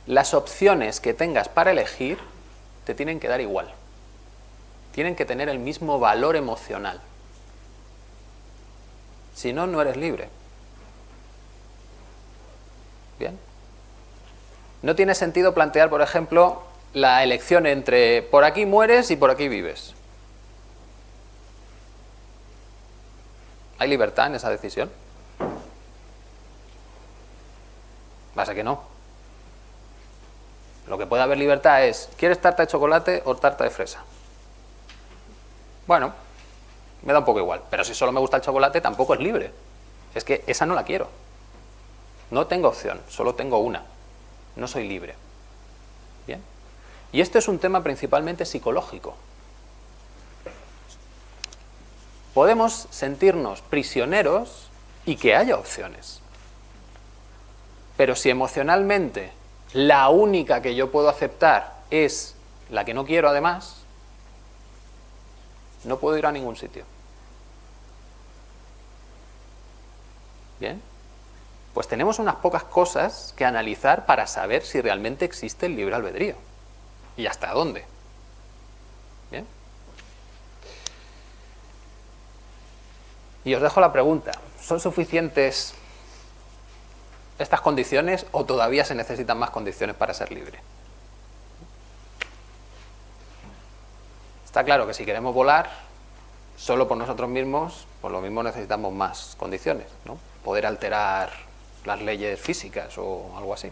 las opciones que tengas para elegir te tienen que dar igual. Tienen que tener el mismo valor emocional. Si no, no eres libre. ¿Bien? No tiene sentido plantear, por ejemplo, la elección entre por aquí mueres y por aquí vives. ¿Hay libertad en esa decisión? Pasa que no. Lo que puede haber libertad es, ¿quieres tarta de chocolate o tarta de fresa? Bueno, me da un poco igual, pero si solo me gusta el chocolate tampoco es libre. Es que esa no la quiero. No tengo opción, solo tengo una. No soy libre. ¿Bien? Y esto es un tema principalmente psicológico. Podemos sentirnos prisioneros y que haya opciones. Pero si emocionalmente la única que yo puedo aceptar es la que no quiero además, no puedo ir a ningún sitio. ¿Bien? Pues tenemos unas pocas cosas que analizar para saber si realmente existe el libre albedrío. ¿Y hasta dónde? ¿Bien? Y os dejo la pregunta, ¿son suficientes estas condiciones o todavía se necesitan más condiciones para ser libre? Está claro que si queremos volar solo por nosotros mismos, pues lo mismo necesitamos más condiciones, ¿no? Poder alterar las leyes físicas o algo así.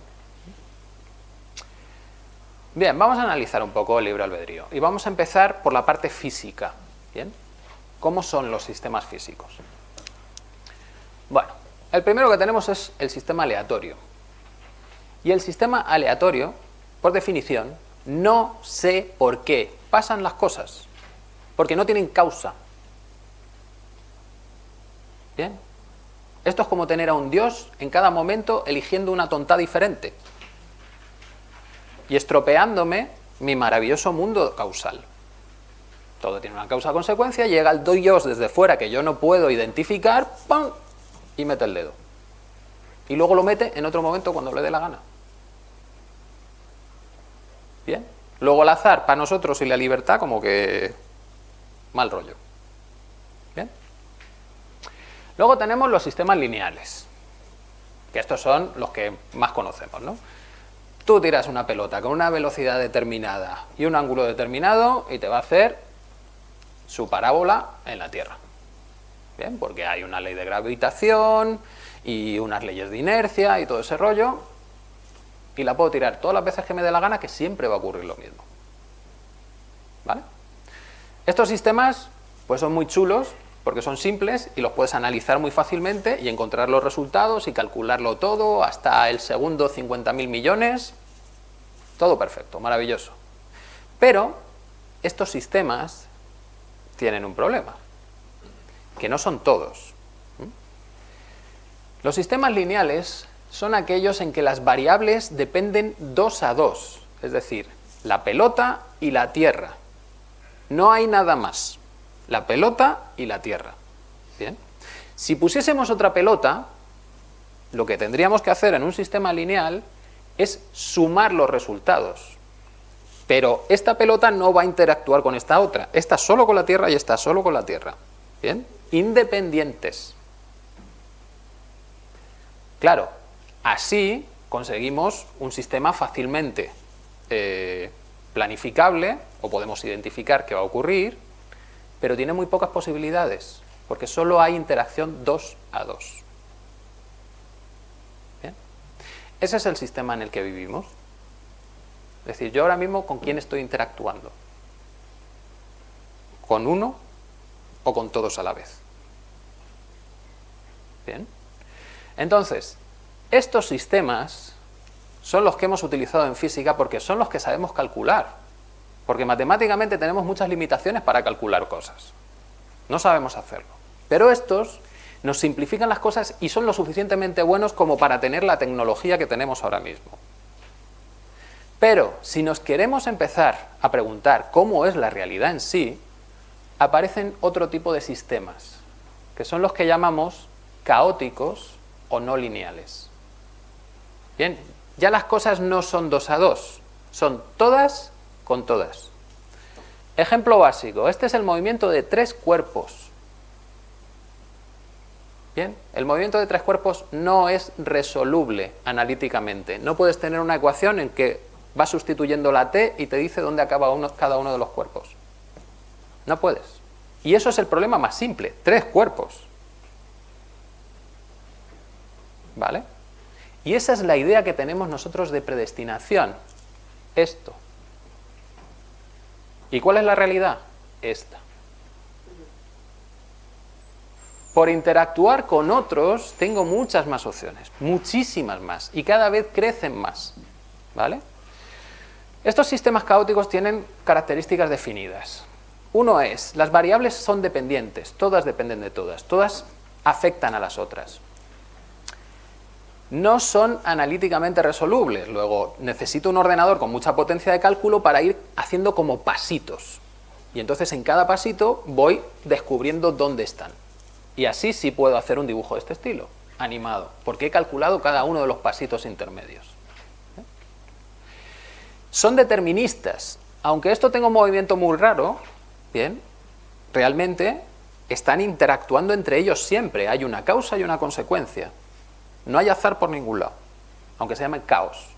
Bien, vamos a analizar un poco el libre albedrío y vamos a empezar por la parte física. ¿Bien? ¿Cómo son los sistemas físicos? Bueno, el primero que tenemos es el sistema aleatorio. Y el sistema aleatorio, por definición, no sé por qué pasan las cosas, porque no tienen causa. ¿Bien? Esto es como tener a un Dios en cada momento eligiendo una tontada diferente y estropeándome mi maravilloso mundo causal. Todo tiene una causa-consecuencia, llega el Dios desde fuera que yo no puedo identificar, ¡pam!, y mete el dedo. Y luego lo mete en otro momento cuando le dé la gana. ¿Bien? Luego el azar para nosotros y la libertad como que mal rollo. ¿Bien? Luego tenemos los sistemas lineales, que estos son los que más conocemos, ¿no? Tú tiras una pelota con una velocidad determinada y un ángulo determinado y te va a hacer su parábola en la Tierra. ¿Bien? Porque hay una ley de gravitación y unas leyes de inercia y todo ese rollo, y la puedo tirar todas las veces que me dé la gana, que siempre va a ocurrir lo mismo. ¿Vale? Estos sistemas pues son muy chulos porque son simples y los puedes analizar muy fácilmente y encontrar los resultados y calcularlo todo hasta el segundo 50.000 millones. Todo perfecto, maravilloso. Pero estos sistemas tienen un problema, que no son todos. Los sistemas lineales son aquellos en que las variables dependen 2 a 2, es decir, la pelota y la Tierra. No hay nada más. La pelota y la Tierra. ¿Bien? Si pusiésemos otra pelota, lo que tendríamos que hacer en un sistema lineal es sumar los resultados. Pero esta pelota no va a interactuar con esta otra. Esta solo con la Tierra y esta solo con la Tierra. ¿Bien? Independientes. Claro, así conseguimos un sistema fácilmente planificable, o podemos identificar qué va a ocurrir, pero tiene muy pocas posibilidades, porque solo hay interacción 2 a 2. ¿Bien? Ese es el sistema en el que vivimos. Es decir, yo ahora mismo, ¿con quién estoy interactuando? ¿Con uno o con todos a la vez? ¿Bien? Entonces, estos sistemas son los que hemos utilizado en física porque son los que sabemos calcular. Porque matemáticamente tenemos muchas limitaciones para calcular cosas. No sabemos hacerlo. Pero estos nos simplifican las cosas y son lo suficientemente buenos como para tener la tecnología que tenemos ahora mismo. Pero si nos queremos empezar a preguntar cómo es la realidad en sí, aparecen otro tipo de sistemas, que son los que llamamos caóticos o no lineales. Bien, ya las cosas no son 2 a 2, son todas con todas. Ejemplo básico, este es el movimiento de 3 cuerpos. Bien, el movimiento de 3 cuerpos no es resoluble analíticamente. No puedes tener una ecuación en que va sustituyendo la t y te dice dónde acaba cada uno de los cuerpos. No puedes. Y eso es el problema más simple, 3 cuerpos. ¿Vale? Y esa es la idea que tenemos nosotros de predestinación. Esto. ¿Y cuál es la realidad? Esta. Por interactuar con otros tengo muchas más opciones, muchísimas más, y cada vez crecen más. ¿Vale? Estos sistemas caóticos tienen características definidas. Uno es, las variables son dependientes, todas dependen de todas afectan a las otras. No son analíticamente resolubles, luego necesito un ordenador con mucha potencia de cálculo para ir haciendo como pasitos. Y entonces en cada pasito voy descubriendo dónde están. Y así sí puedo hacer un dibujo de este estilo, animado, porque he calculado cada uno de los pasitos intermedios. Son deterministas, aunque esto tenga un movimiento muy raro, bien, realmente están interactuando entre ellos siempre, hay una causa y una consecuencia. No hay azar por ningún lado, aunque se llame caos.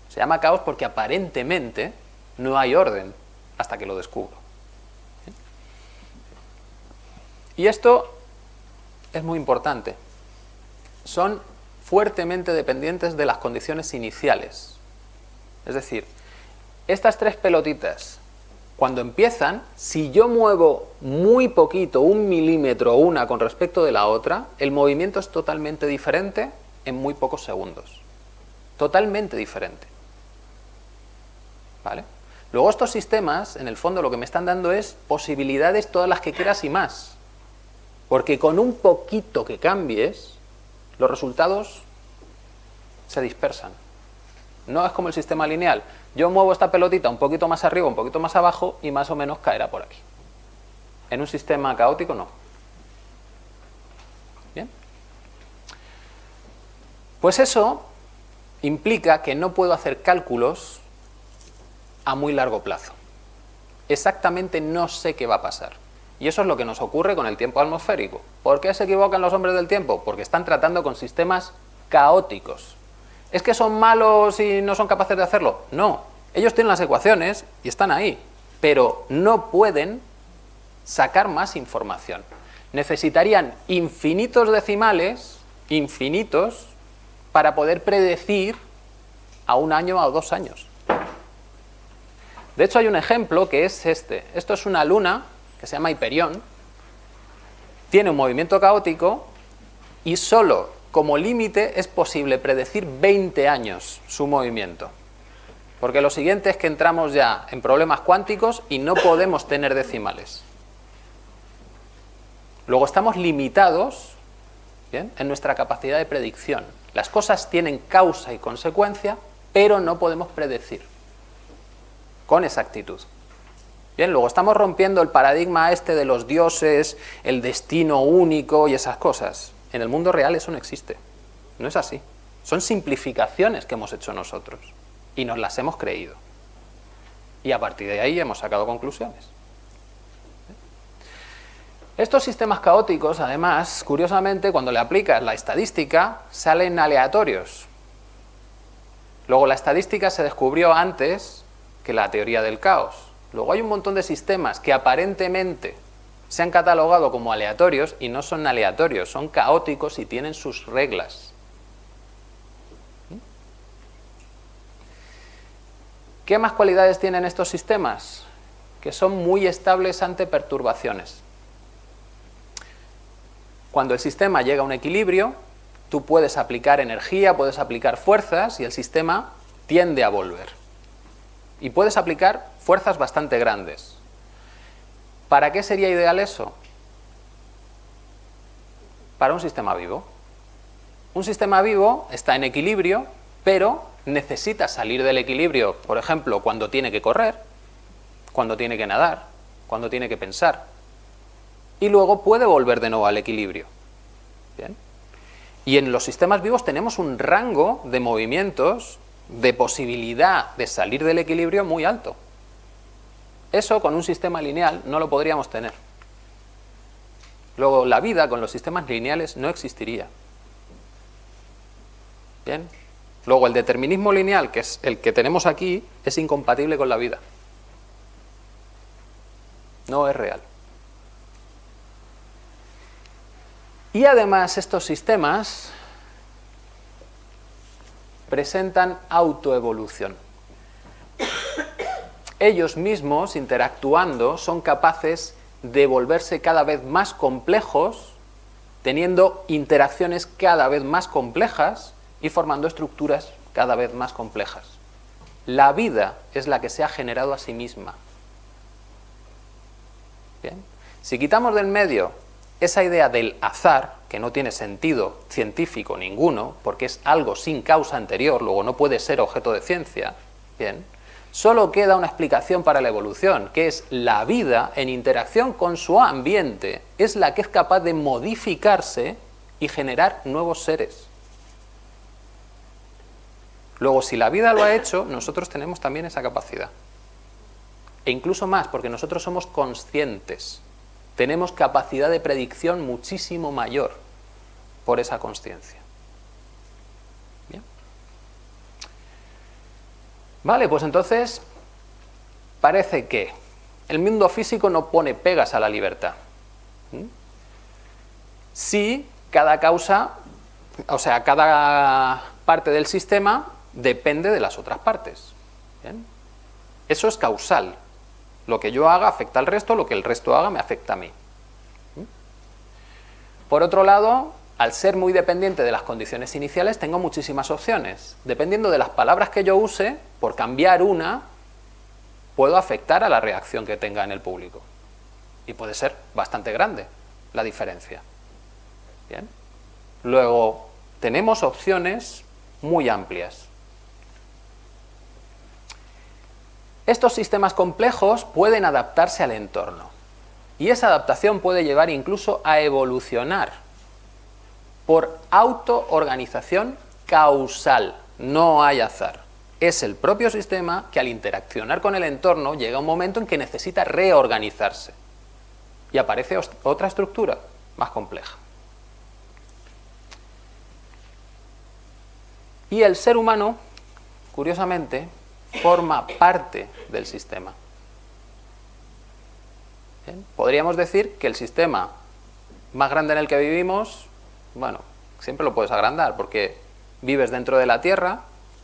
Se llama caos porque aparentemente no hay orden hasta que lo descubro. Y esto es muy importante. Son fuertemente dependientes de las condiciones iniciales. Es decir, estas 3 pelotitas, cuando empiezan, si yo muevo muy poquito, 1 milímetro una con respecto de la otra, el movimiento es totalmente diferente en muy pocos segundos. Totalmente diferente. ¿Vale? Luego estos sistemas, en el fondo, lo que me están dando es posibilidades todas las que quieras y más. Porque con un poquito que cambies, los resultados se dispersan. No es como el sistema lineal. Yo muevo esta pelotita un poquito más arriba, un poquito más abajo y más o menos caerá por aquí. En un sistema caótico no. ¿Bien? Pues eso implica que no puedo hacer cálculos a muy largo plazo. Exactamente no sé qué va a pasar. Y eso es lo que nos ocurre con el tiempo atmosférico. ¿Por qué se equivocan los hombres del tiempo? Porque están tratando con sistemas caóticos. ¿Es que son malos y no son capaces de hacerlo? No. Ellos tienen las ecuaciones y están ahí, pero no pueden sacar más información. Necesitarían infinitos decimales, infinitos, para poder predecir a 1 año o a 2 años. De hecho, hay un ejemplo que es este. Esto es una luna que se llama Hiperión, tiene un movimiento caótico y solo como límite es posible predecir 20 años su movimiento. Porque lo siguiente es que entramos ya en problemas cuánticos y no podemos tener decimales. Luego estamos limitados, ¿bien?, en nuestra capacidad de predicción. Las cosas tienen causa y consecuencia, pero no podemos predecir con exactitud. Bien, luego estamos rompiendo el paradigma este de los dioses, el destino único y esas cosas. En el mundo real eso no existe. No es así. Son simplificaciones que hemos hecho nosotros y nos las hemos creído. Y a partir de ahí hemos sacado conclusiones. Estos sistemas caóticos, además, curiosamente, cuando le aplicas la estadística, salen aleatorios. Luego la estadística se descubrió antes que la teoría del caos. Luego hay un montón de sistemas que aparentemente se han catalogado como aleatorios y no son aleatorios, son caóticos y tienen sus reglas. ¿Qué más cualidades tienen estos sistemas? Que son muy estables ante perturbaciones. Cuando el sistema llega a un equilibrio, tú puedes aplicar energía, puedes aplicar fuerzas y el sistema tiende a volver. Y puedes aplicar fuerzas bastante grandes. ¿Para qué sería ideal eso? Para un sistema vivo. Un sistema vivo está en equilibrio, pero necesita salir del equilibrio, por ejemplo, cuando tiene que correr, cuando tiene que nadar, cuando tiene que pensar. Y luego puede volver de nuevo al equilibrio. ¿Bien? Y en los sistemas vivos tenemos un rango de movimientos, de posibilidad de salir del equilibrio muy alto. Eso con un sistema lineal no lo podríamos tener. Luego, la vida con los sistemas lineales no existiría. ¿Bien? Luego, el determinismo lineal, que es el que tenemos aquí, es incompatible con la vida. No es real. Y además, estos sistemas presentan autoevolución. Ellos mismos, interactuando, son capaces de volverse cada vez más complejos, teniendo interacciones cada vez más complejas y formando estructuras cada vez más complejas. La vida es la que se ha generado a sí misma. ¿Bien? Si quitamos del medio esa idea del azar, que no tiene sentido científico ninguno, porque es algo sin causa anterior, luego no puede ser objeto de ciencia, ¿bien? Solo queda una explicación para la evolución, que es la vida en interacción con su ambiente, es la que es capaz de modificarse y generar nuevos seres. Luego, si la vida lo ha hecho, nosotros tenemos también esa capacidad. E incluso más, porque nosotros somos conscientes. Tenemos capacidad de predicción muchísimo mayor por esa consciencia. Bien. Vale, pues entonces parece que el mundo físico no pone pegas a la libertad. Sí, cada causa, o sea, cada parte del sistema depende de las otras partes. ¿Bien? Eso es causal. Lo que yo haga afecta al resto, lo que el resto haga me afecta a mí. Por otro lado, al ser muy dependiente de las condiciones iniciales, tengo muchísimas opciones. Dependiendo de las palabras que yo use, por cambiar una, puedo afectar a la reacción que tenga en el público. Y puede ser bastante grande la diferencia. ¿Bien? Luego, tenemos opciones muy amplias. Estos sistemas complejos pueden adaptarse al entorno y esa adaptación puede llevar incluso a evolucionar por autoorganización causal. No hay azar. Es el propio sistema que al interaccionar con el entorno llega a un momento en que necesita reorganizarse y aparece otra estructura más compleja. Y el ser humano, curiosamente, forma parte del sistema. ¿Bien? Podríamos decir que el sistema más grande en el que vivimos, bueno, siempre lo puedes agrandar porque vives dentro de la Tierra,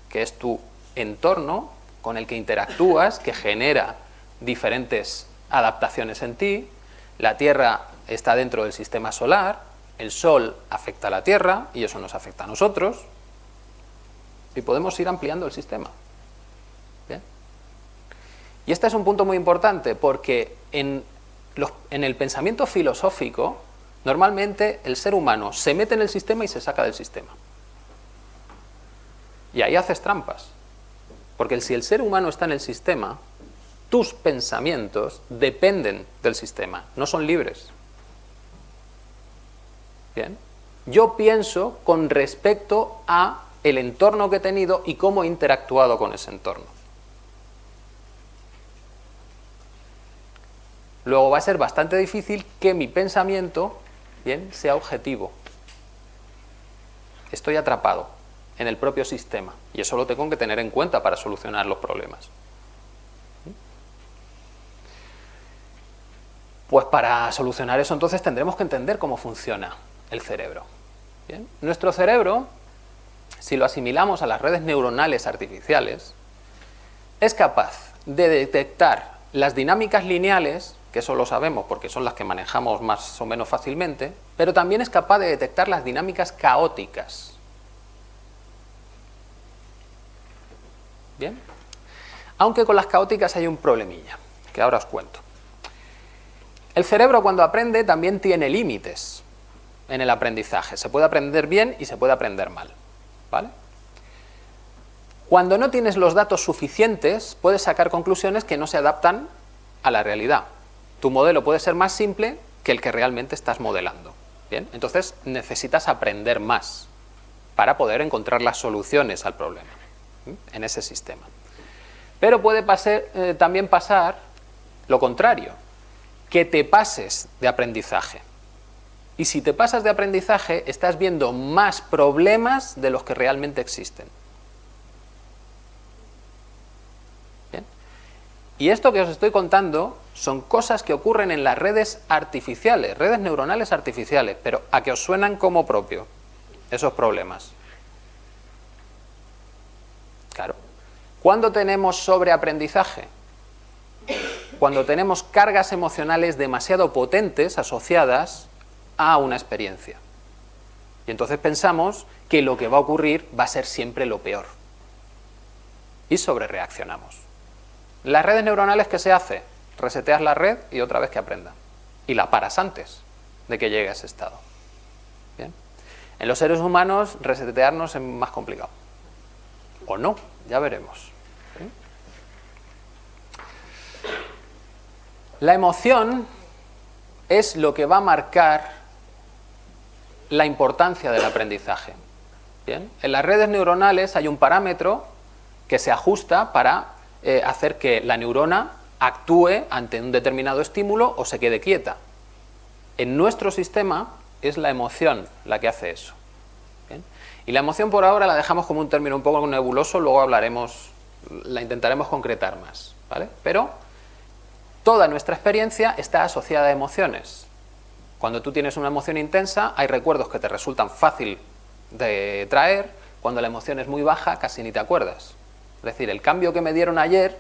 que es tu entorno con el que interactúas, que genera diferentes adaptaciones en ti. La Tierra está dentro del sistema solar, el Sol afecta a la Tierra y eso nos afecta a nosotros. Y podemos ir ampliando el sistema. ¿Bien? Y este es un punto muy importante porque en el pensamiento filosófico normalmente el ser humano se mete en el sistema y se saca del sistema. Y ahí haces trampas. Porque si el ser humano está en el sistema, tus pensamientos dependen del sistema, no son libres. ¿Bien? Yo pienso con respecto a el entorno que he tenido y cómo he interactuado con ese entorno. Luego va a ser bastante difícil que mi pensamiento, bien, sea objetivo. Estoy atrapado en el propio sistema y eso lo tengo que tener en cuenta para solucionar los problemas. Pues para solucionar eso entonces tendremos que entender cómo funciona el cerebro. ¿Bien? Nuestro cerebro, si lo asimilamos a las redes neuronales artificiales, es capaz de detectar las dinámicas lineales, que eso lo sabemos porque son las que manejamos más o menos fácilmente, pero también es capaz de detectar las dinámicas caóticas. ¿Bien? Aunque con las caóticas hay un problemilla, que ahora os cuento. El cerebro cuando aprende también tiene límites en el aprendizaje. Se puede aprender bien y se puede aprender mal. ¿Vale? Cuando no tienes los datos suficientes, puedes sacar conclusiones que no se adaptan a la realidad. tu modelo puede ser más simple que el que realmente estás modelando. Bien, entonces necesitas aprender más para poder encontrar las soluciones al problema en ese sistema. Pero puede también pasar lo contrario, que te pases de aprendizaje. Y si te pasas de aprendizaje, estás viendo más problemas de los que realmente existen. ¿Bien? Y esto que os estoy contando son cosas que ocurren en las redes artificiales, redes neuronales artificiales, pero a que os suenan como propio esos problemas. Claro. ¿Cuándo tenemos sobreaprendizaje? Cuando tenemos cargas emocionales demasiado potentes asociadas a una experiencia. Y entonces pensamos que lo que va a ocurrir va a ser siempre lo peor. Y sobrereaccionamos. Las redes neuronales, ¿qué se hace? Reseteas la red y otra vez que aprenda. Y la paras antes de que llegue a ese estado. ¿Bien? En los seres humanos, resetearnos es más complicado. O no, ya veremos. ¿Sí? La emoción es lo que va a marcar la importancia del aprendizaje. ¿Bien? En las redes neuronales hay un parámetro que se ajusta para hacer que la neurona actúe ante un determinado estímulo o se quede quieta. En nuestro sistema es la emoción la que hace eso. ¿Bien? Y la emoción por ahora la dejamos como un término un poco nebuloso, luego hablaremos, la intentaremos concretar más, ¿vale? Pero toda nuestra experiencia está asociada a emociones. Cuando tú tienes una emoción intensa, hay recuerdos que te resultan fácil de traer. Cuando la emoción es muy baja, casi ni te acuerdas. Es decir, el cambio que me dieron ayer,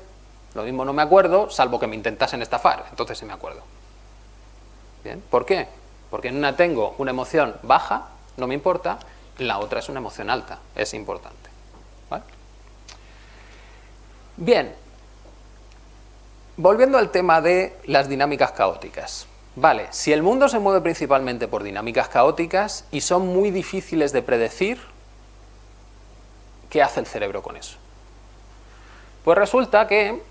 lo mismo no me acuerdo, salvo que me intentasen estafar, entonces sí me acuerdo. ¿Bien? ¿Por qué? Porque en una tengo una emoción baja, no me importa, en la otra es una emoción alta, es importante. ¿Vale? Bien, volviendo al tema de las dinámicas caóticas. Vale, si el mundo se mueve principalmente por dinámicas caóticas y son muy difíciles de predecir, ¿qué hace el cerebro con eso? Pues resulta que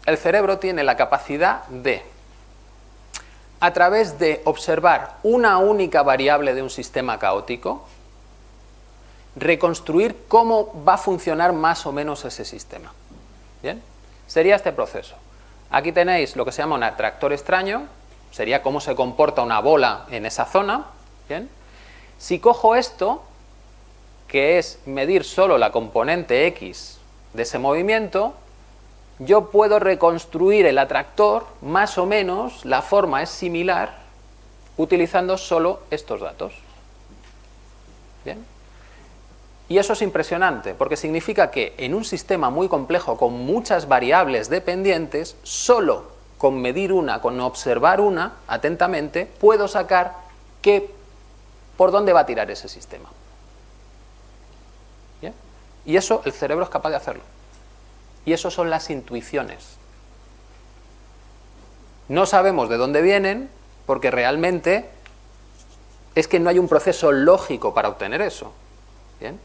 el cerebro tiene la capacidad de, a través de observar una única variable de un sistema caótico, reconstruir cómo va a funcionar más o menos ese sistema. ¿Bien? Sería este proceso. Aquí tenéis lo que se llama un atractor extraño, sería cómo se comporta una bola en esa zona. ¿Bien? Si cojo esto, que es medir solo la componente X de ese movimiento, yo puedo reconstruir el atractor, más o menos, la forma es similar, utilizando solo estos datos. ¿Bien? Y eso es impresionante, porque significa que en un sistema muy complejo, con muchas variables dependientes, solo con medir una, con observar una atentamente, puedo sacar por dónde va a tirar ese sistema. ¿Bien? Y eso el cerebro es capaz de hacerlo. Y eso son las intuiciones. No sabemos de dónde vienen, porque realmente es que no hay un proceso lógico para obtener eso. ¿Bien?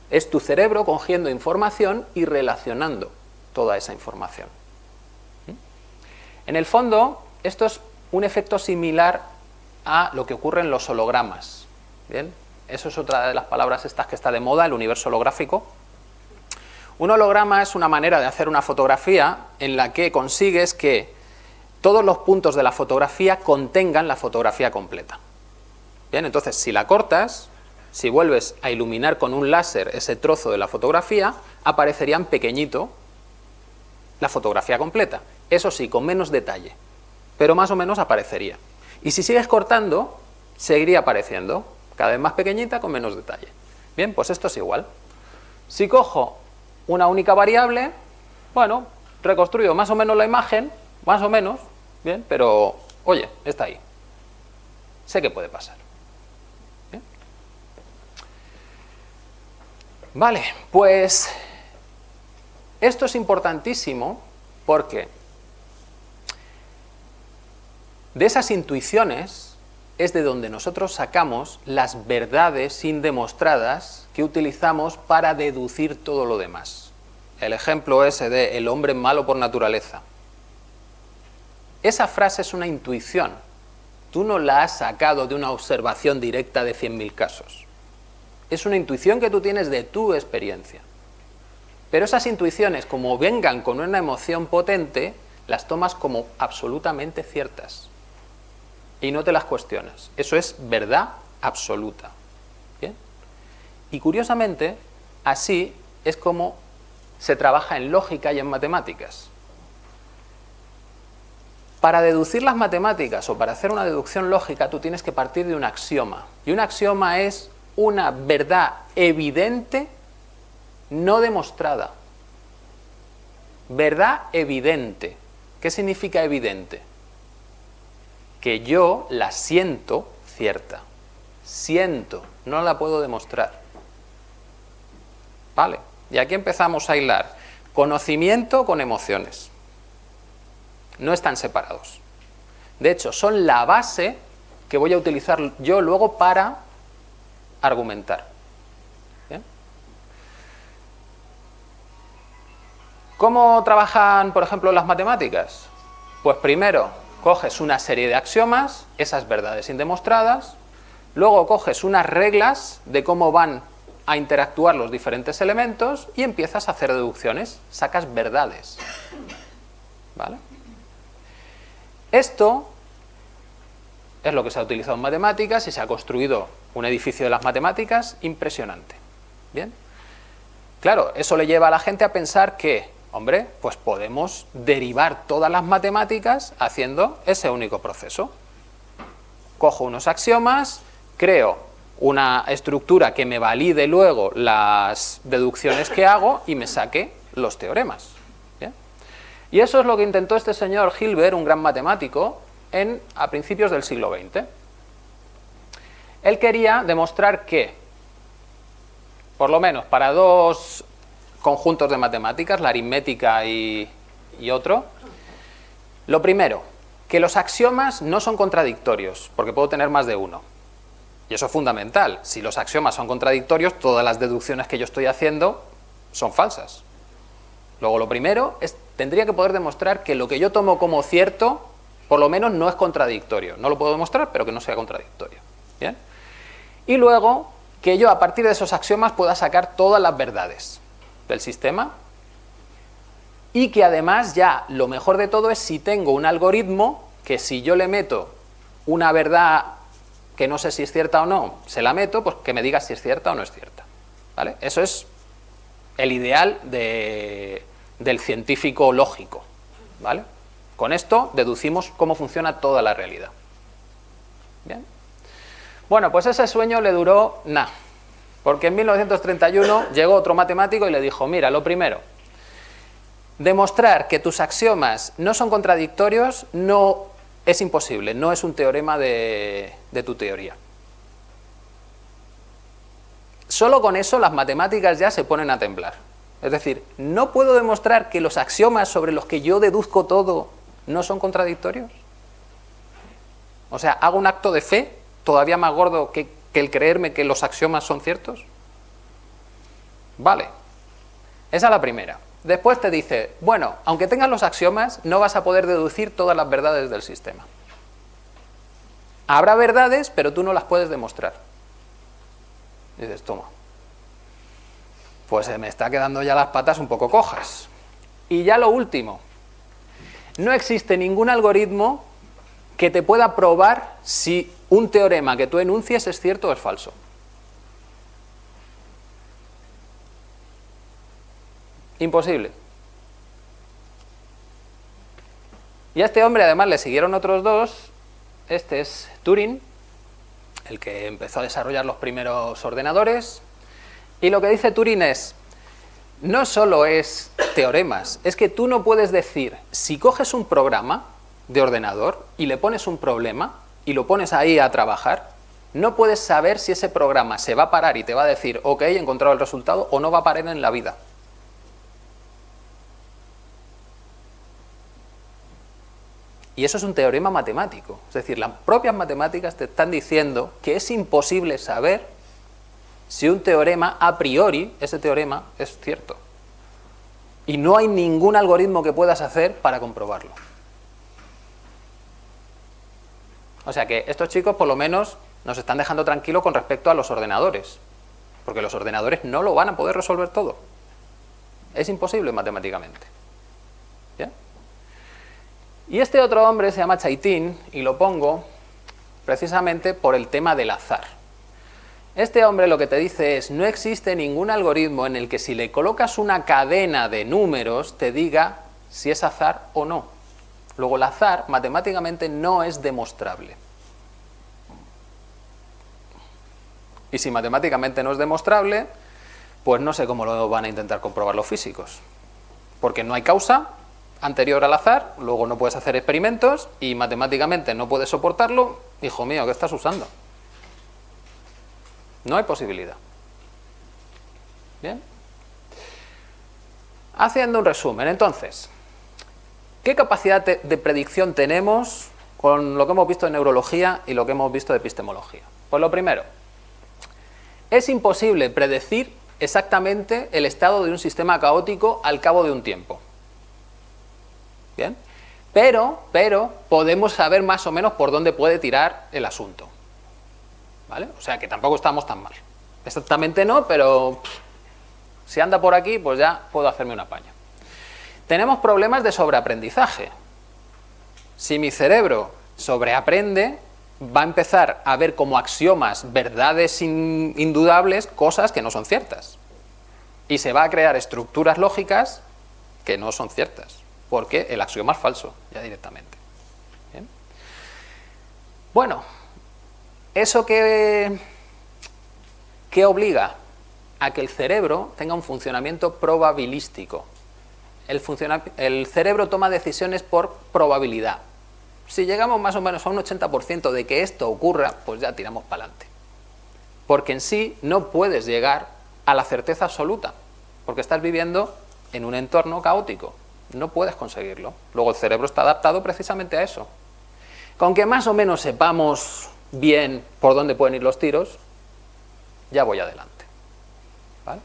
Es tu cerebro cogiendo información y relacionando toda esa información. En el fondo, esto es un efecto similar a lo que ocurre en los hologramas. ¿Bien? Eso es otra de las palabras estas que está de moda, el universo holográfico. Un holograma es una manera de hacer una fotografía en la que consigues que todos los puntos de la fotografía contengan la fotografía completa. Bien, entonces si la cortas, si vuelves a iluminar con un láser ese trozo de la fotografía, aparecería en pequeñito la fotografía completa. Eso sí, con menos detalle, pero más o menos aparecería. Y si sigues cortando, seguiría apareciendo, cada vez más pequeñita, con menos detalle. Bien, pues esto es igual. Si cojo una única variable, bueno, reconstruyo más o menos la imagen, más o menos, bien, pero, oye, está ahí. Sé que puede pasar. ¿Bien? Vale, pues esto es importantísimo porque de esas intuiciones es de donde nosotros sacamos las verdades indemostradas que utilizamos para deducir todo lo demás. El ejemplo ese de el hombre malo por naturaleza. esa frase es una intuición. Tú no la has sacado de una observación directa de 100.000 casos. Es una intuición que tú tienes de tu experiencia. Pero esas intuiciones, como vengan con una emoción potente, las tomas como absolutamente ciertas. Y no te las cuestionas. Eso es verdad absoluta. ¿Bien? Y curiosamente, así es como se trabaja en lógica y en matemáticas. Para deducir las matemáticas o para hacer una deducción lógica, tú tienes que partir de un axioma. Y un axioma es una verdad evidente, no demostrada. Verdad evidente. ¿Qué significa evidente? Que yo la siento cierta. Siento, no la puedo demostrar. ¿Vale? Y aquí empezamos a hilar conocimiento con emociones. No están separados. De hecho, son la base que voy a utilizar yo luego para argumentar. ¿Bien? ¿Cómo trabajan, por ejemplo, las matemáticas? Pues primero coges una serie de axiomas, esas verdades indemostradas, luego coges unas reglas de cómo van a interactuar los diferentes elementos y empiezas a hacer deducciones, sacas verdades. ¿Vale? Esto es lo que se ha utilizado en matemáticas y se ha construido un edificio de las matemáticas impresionante. ¿Bien? Claro, eso le lleva a la gente a pensar que, hombre, pues podemos derivar todas las matemáticas haciendo ese único proceso. Cojo unos axiomas, creo una estructura que me valide luego las deducciones que hago y me saque los teoremas. ¿Bien? Y eso es lo que intentó este señor Hilbert, un gran matemático, a principios del siglo XX. Él quería demostrar que, por lo menos para dos conjuntos de matemáticas, la aritmética y otro, lo primero, que los axiomas no son contradictorios, porque puedo tener más de uno. Y eso es fundamental. Si los axiomas son contradictorios, todas las deducciones que yo estoy haciendo son falsas. Luego, lo primero es, tendría que poder demostrar que lo que yo tomo como cierto, por lo menos no es contradictorio. No lo puedo demostrar, pero que no sea contradictorio. ¿Bien? Y luego, que yo a partir de esos axiomas pueda sacar todas las verdades del sistema y que además ya lo mejor de todo es si tengo un algoritmo que si yo le meto una verdad que no sé si es cierta o no, se la meto, pues que me diga si es cierta o no es cierta. ¿Vale? Eso es el ideal del científico lógico. ¿Vale? Con esto deducimos cómo funciona toda la realidad. ¿Bien? Bueno, pues ese sueño le duró nada, porque en 1931 llegó otro matemático y le dijo, mira, lo primero, demostrar que tus axiomas no son contradictorios no es imposible, no es un teorema de tu teoría. Solo con eso las matemáticas ya se ponen a temblar. Es decir, no puedo demostrar que los axiomas sobre los que yo deduzco todo no son contradictorios. O sea, hago un acto de fe todavía más gordo que el creerme que los axiomas son ciertos. Vale, esa es la primera. Después te dice, bueno, aunque tengas los axiomas, no vas a poder deducir todas las verdades del sistema. Habrá verdades, pero tú no las puedes demostrar. Y dices, toma. Pues se me está quedando ya las patas un poco cojas. Y ya lo último. No existe ningún algoritmo que te pueda probar si un teorema que tú enuncies es cierto o es falso. Imposible. Y a este hombre además le siguieron otros dos. Este es Turing, el que empezó a desarrollar los primeros ordenadores. Y lo que dice Turing es, no solo es teoremas, es que tú no puedes decir, si coges un programa de ordenador y le pones un problema y lo pones ahí a trabajar, no puedes saber si ese programa se va a parar y te va a decir, ok, he encontrado el resultado, o no va a parar en la vida. Y eso es un teorema matemático. Es decir, las propias matemáticas te están diciendo que es imposible saber si un teorema, a priori, ese teorema es cierto. Y no hay ningún algoritmo que puedas hacer para comprobarlo. O sea que estos chicos por lo menos nos están dejando tranquilos con respecto a los ordenadores, porque los ordenadores no lo van a poder resolver todo. Es imposible matemáticamente. ¿Bien? Y este otro hombre se llama Chaitin, y lo pongo precisamente por el tema del azar. Este hombre lo que te dice es: no existe ningún algoritmo en el que si le colocas una cadena de números te diga si es azar o no. Luego el azar matemáticamente no es demostrable. Y si matemáticamente no es demostrable, pues no sé cómo lo van a intentar comprobar los físicos. Porque no hay causa anterior al azar, luego no puedes hacer experimentos y matemáticamente no puedes soportarlo. Hijo mío, ¿qué estás usando? No hay posibilidad. Bien. Haciendo un resumen, entonces, ¿qué capacidad de predicción tenemos con lo que hemos visto de neurología y lo que hemos visto de epistemología? Pues lo primero, es imposible predecir exactamente el estado de un sistema caótico al cabo de un tiempo. ¿Bien? Pero podemos saber más o menos por dónde puede tirar el asunto. ¿Vale? O sea que tampoco estamos tan mal. Exactamente no, pero si anda por aquí, pues ya puedo hacerme un apaño. Tenemos problemas de sobreaprendizaje. Si mi cerebro sobreaprende, va a empezar a ver como axiomas, verdades indudables, cosas que no son ciertas. Y se va a crear estructuras lógicas que no son ciertas, porque el axioma es falso, ya directamente. ¿Bien? Bueno, ¿eso qué obliga? A que el cerebro tenga un funcionamiento probabilístico. El cerebro toma decisiones por probabilidad. Si llegamos más o menos a un 80% de que esto ocurra, pues ya tiramos para adelante. Porque en sí no puedes llegar a la certeza absoluta, porque estás viviendo en un entorno caótico. No puedes conseguirlo. Luego el cerebro está adaptado precisamente a eso. Con que más o menos sepamos bien por dónde pueden ir los tiros, ya voy adelante. ¿Vale?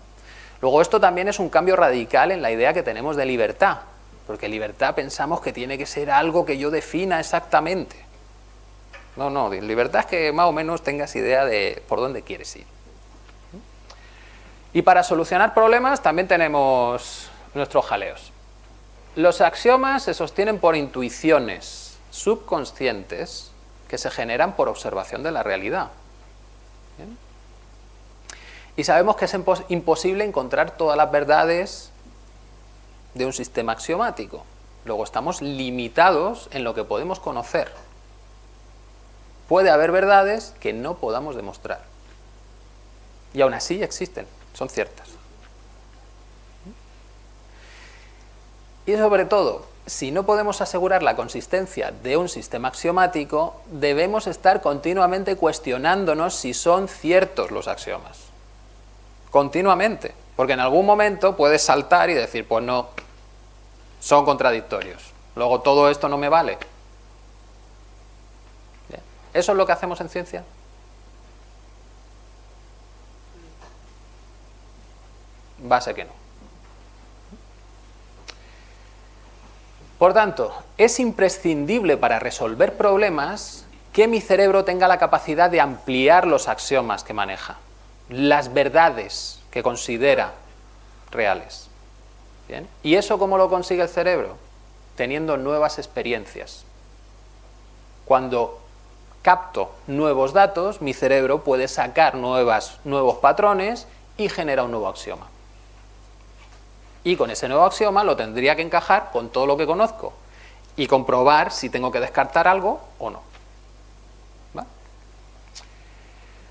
Luego esto también es un cambio radical en la idea que tenemos de libertad. Porque libertad pensamos que tiene que ser algo que yo defina exactamente. No, libertad es que más o menos tengas idea de por dónde quieres ir. Y para solucionar problemas también tenemos nuestros jaleos. Los axiomas se sostienen por intuiciones subconscientes que se generan por observación de la realidad. ¿Bien? Y sabemos que es imposible encontrar todas las verdades de un sistema axiomático. Luego estamos limitados en lo que podemos conocer. Puede haber verdades que no podamos demostrar. Y aún así existen, son ciertas. Y sobre todo, si no podemos asegurar la consistencia de un sistema axiomático, debemos estar continuamente cuestionándonos si son ciertos los axiomas. Continuamente. Porque en algún momento puedes saltar y decir, pues no, son contradictorios. Luego todo esto no me vale. ¿Bien? ¿Eso es lo que hacemos en ciencia? Va a ser que no. Por tanto, es imprescindible para resolver problemas que mi cerebro tenga la capacidad de ampliar los axiomas que maneja, las verdades que considera reales. ¿Bien? ¿Y eso cómo lo consigue el cerebro? Teniendo nuevas experiencias. Cuando capto nuevos datos, mi cerebro puede sacar nuevos patrones y genera un nuevo axioma. Y con ese nuevo axioma lo tendría que encajar con todo lo que conozco y comprobar si tengo que descartar algo o no. ¿Vale?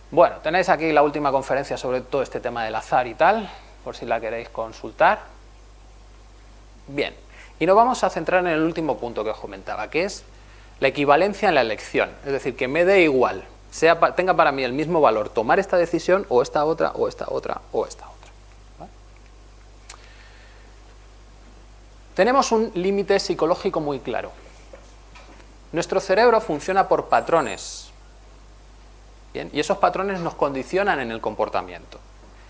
Bueno, tenéis aquí la última conferencia sobre todo este tema del azar y tal, por si la queréis consultar. Bien, y nos vamos a centrar en el último punto que os comentaba, que es la equivalencia en la elección. Es decir, que me dé igual, tenga para mí el mismo valor tomar esta decisión o esta otra, o esta otra, o esta otra. ¿Vale? Tenemos un límite psicológico muy claro. Nuestro cerebro funciona por patrones. ¿Bien? Y esos patrones nos condicionan en el comportamiento.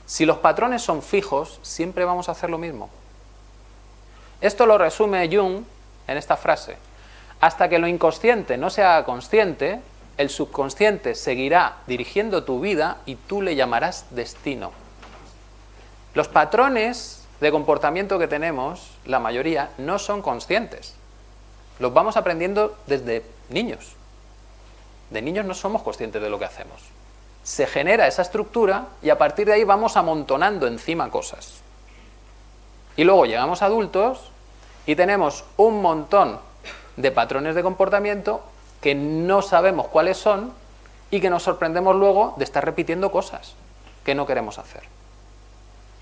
Si los patrones son fijos, siempre vamos a hacer lo mismo. Esto lo resume Jung en esta frase: hasta que lo inconsciente no sea consciente, el subconsciente seguirá dirigiendo tu vida y tú le llamarás destino. Los patrones de comportamiento que tenemos, la mayoría, no son conscientes. Los vamos aprendiendo desde niños. De niños no somos conscientes de lo que hacemos. Se genera esa estructura y a partir de ahí vamos amontonando encima cosas. Y luego llegamos a adultos y tenemos un montón de patrones de comportamiento que no sabemos cuáles son y que nos sorprendemos luego de estar repitiendo cosas que no queremos hacer.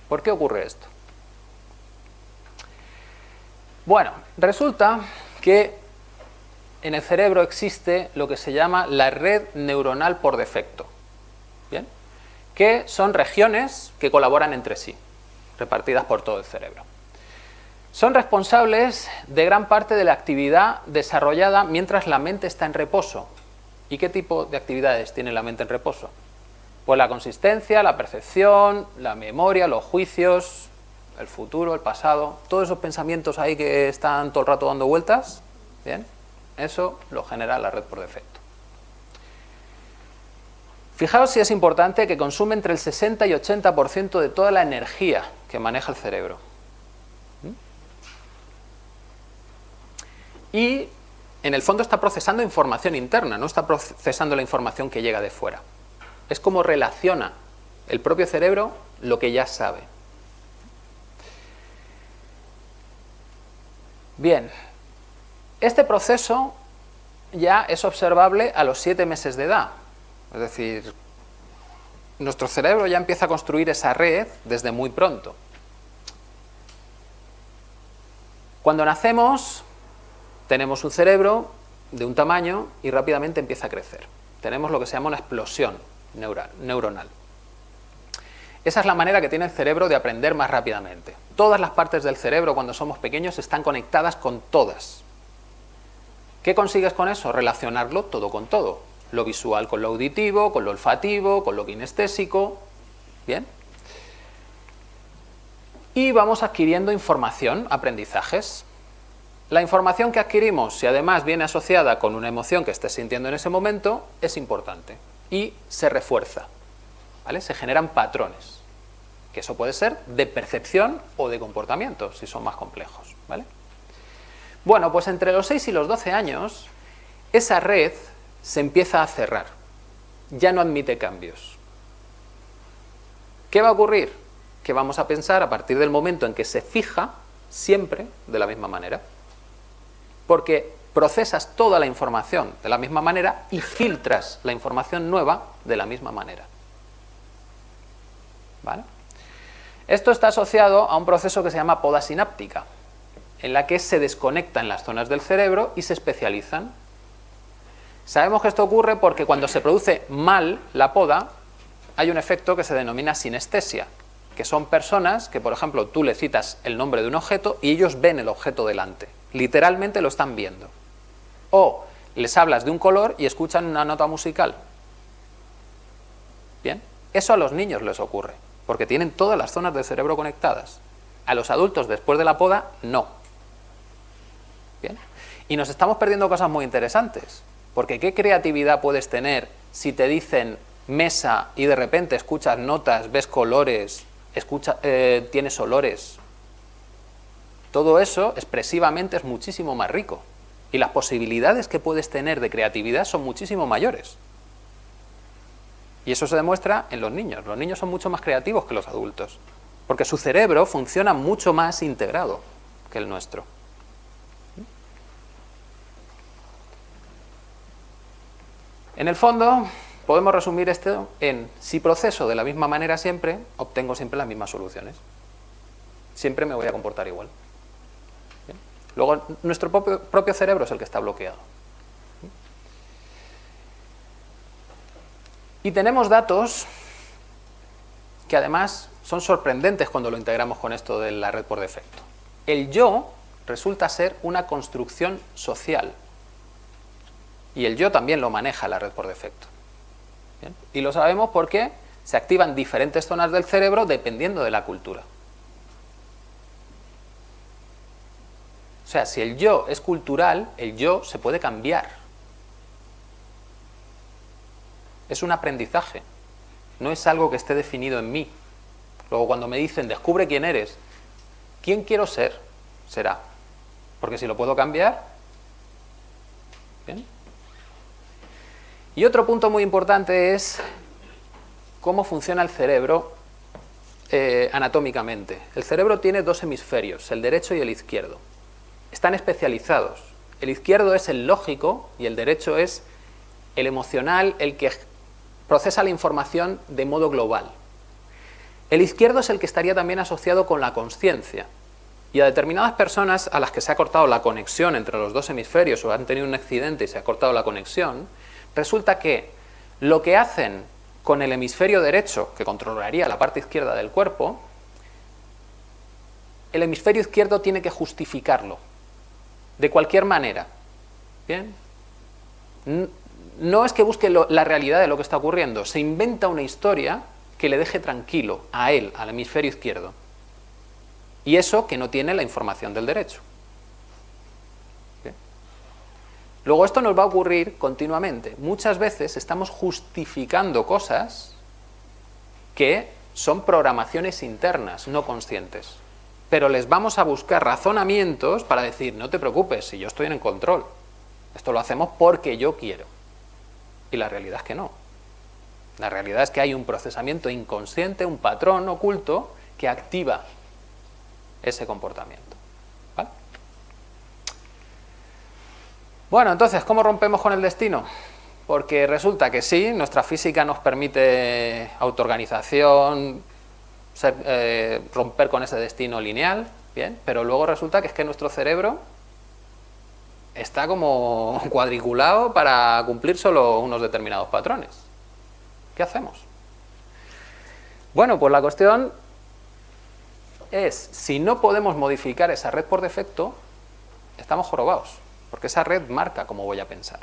¿Por qué ocurre esto? Bueno, resulta que en el cerebro existe lo que se llama la red neuronal por defecto, ¿bien? Que son regiones que colaboran entre sí, repartidas por todo el cerebro. Son responsables de gran parte de la actividad desarrollada mientras la mente está en reposo. ¿Y qué tipo de actividades tiene la mente en reposo? Pues la consistencia, la percepción, la memoria, los juicios, el futuro, el pasado, todos esos pensamientos ahí que están todo el rato dando vueltas, ¿bien? Eso lo genera la red por defecto. Fijaos si es importante que consume entre el 60 y 80% de toda la energía que maneja el cerebro. Y en el fondo está procesando información interna, no está procesando la información que llega de fuera. Es como relaciona el propio cerebro lo que ya sabe. Bien, este proceso ya es observable a los 7 meses de edad. Es decir, nuestro cerebro ya empieza a construir esa red desde muy pronto. Cuando nacemos, tenemos un cerebro de un tamaño y rápidamente empieza a crecer. Tenemos lo que se llama una explosión neuronal. Esa es la manera que tiene el cerebro de aprender más rápidamente. Todas las partes del cerebro cuando somos pequeños están conectadas con todas. ¿Qué consigues con eso? Relacionarlo todo con todo. Lo visual con lo auditivo, con lo olfativo, con lo kinestésico. ¿Bien? Y vamos adquiriendo información, aprendizajes. La información que adquirimos, si además viene asociada con una emoción que estés sintiendo en ese momento, es importante y se refuerza, ¿vale? Se generan patrones, que eso puede ser de percepción o de comportamiento, si son más complejos, ¿vale? Bueno, pues entre los 6 y los 12 años, esa red se empieza a cerrar, ya no admite cambios. ¿Qué va a ocurrir? Que vamos a pensar a partir del momento en que se fija siempre de la misma manera. Porque procesas toda la información de la misma manera y filtras la información nueva de la misma manera. ¿Vale? Esto está asociado a un proceso que se llama poda sináptica, en la que se desconectan las zonas del cerebro y se especializan. Sabemos que esto ocurre porque cuando se produce mal la poda, hay un efecto que se denomina sinestesia, que son personas que, por ejemplo, tú le citas el nombre de un objeto y ellos ven el objeto delante. Literalmente lo están viendo. O les hablas de un color y escuchan una nota musical. Bien, eso a los niños les ocurre, porque tienen todas las zonas del cerebro conectadas. A los adultos después de la poda, no. Bien, y nos estamos perdiendo cosas muy interesantes, porque ¿qué creatividad puedes tener si te dicen mesa y de repente escuchas notas, ves colores, tienes olores? Todo eso expresivamente es muchísimo más rico y las posibilidades que puedes tener de creatividad son muchísimo mayores. Y eso se demuestra en los niños. Los niños son mucho más creativos que los adultos, porque su cerebro funciona mucho más integrado que el nuestro. En el fondo, podemos resumir esto en: si proceso de la misma manera siempre, obtengo siempre las mismas soluciones. Siempre me voy a comportar igual. ¿Bien? Luego, nuestro propio cerebro es el que está bloqueado. Y tenemos datos que además son sorprendentes cuando lo integramos con esto de la red por defecto. El yo resulta ser una construcción social. Y el yo también lo maneja la red por defecto. ¿Bien? Y lo sabemos porque se activan diferentes zonas del cerebro dependiendo de la cultura. O sea, si el yo es cultural, el yo se puede cambiar. Es un aprendizaje. No es algo que esté definido en mí. Luego cuando me dicen, descubre quién eres, ¿quién quiero ser? Será. Porque si lo puedo cambiar... ¿Bien? Y otro punto muy importante es cómo funciona el cerebro anatómicamente. El cerebro tiene dos hemisferios, el derecho y el izquierdo. Están especializados. El izquierdo es el lógico y el derecho es el emocional, el que procesa la información de modo global. El izquierdo es el que estaría también asociado con la consciencia. Y a determinadas personas a las que se ha cortado la conexión entre los dos hemisferios o han tenido un accidente y se ha cortado la conexión, resulta que lo que hacen con el hemisferio derecho, que controlaría la parte izquierda del cuerpo, el hemisferio izquierdo tiene que justificarlo, de cualquier manera. ¿Bien? No es que busque la realidad de lo que está ocurriendo, se inventa una historia que le deje tranquilo a él, al hemisferio izquierdo. Y eso que no tiene la información del derecho. ¿Bien? Luego esto nos va a ocurrir continuamente. Muchas veces estamos justificando cosas que son programaciones internas, no conscientes. Pero les vamos a buscar razonamientos para decir, no te preocupes, si yo estoy en control. Esto lo hacemos porque yo quiero. Y la realidad es que no. La realidad es que hay un procesamiento inconsciente, un patrón oculto que activa ese comportamiento. ¿Vale? Bueno, entonces, ¿cómo rompemos con el destino? Porque resulta que sí, nuestra física nos permite autoorganización, romper con ese destino lineal, bien, pero luego resulta que es que nuestro cerebro está como cuadriculado para cumplir solo unos determinados patrones. ¿Qué hacemos? Bueno, pues la cuestión es, si no podemos modificar esa red por defecto, estamos jorobados, porque esa red marca cómo voy a pensar.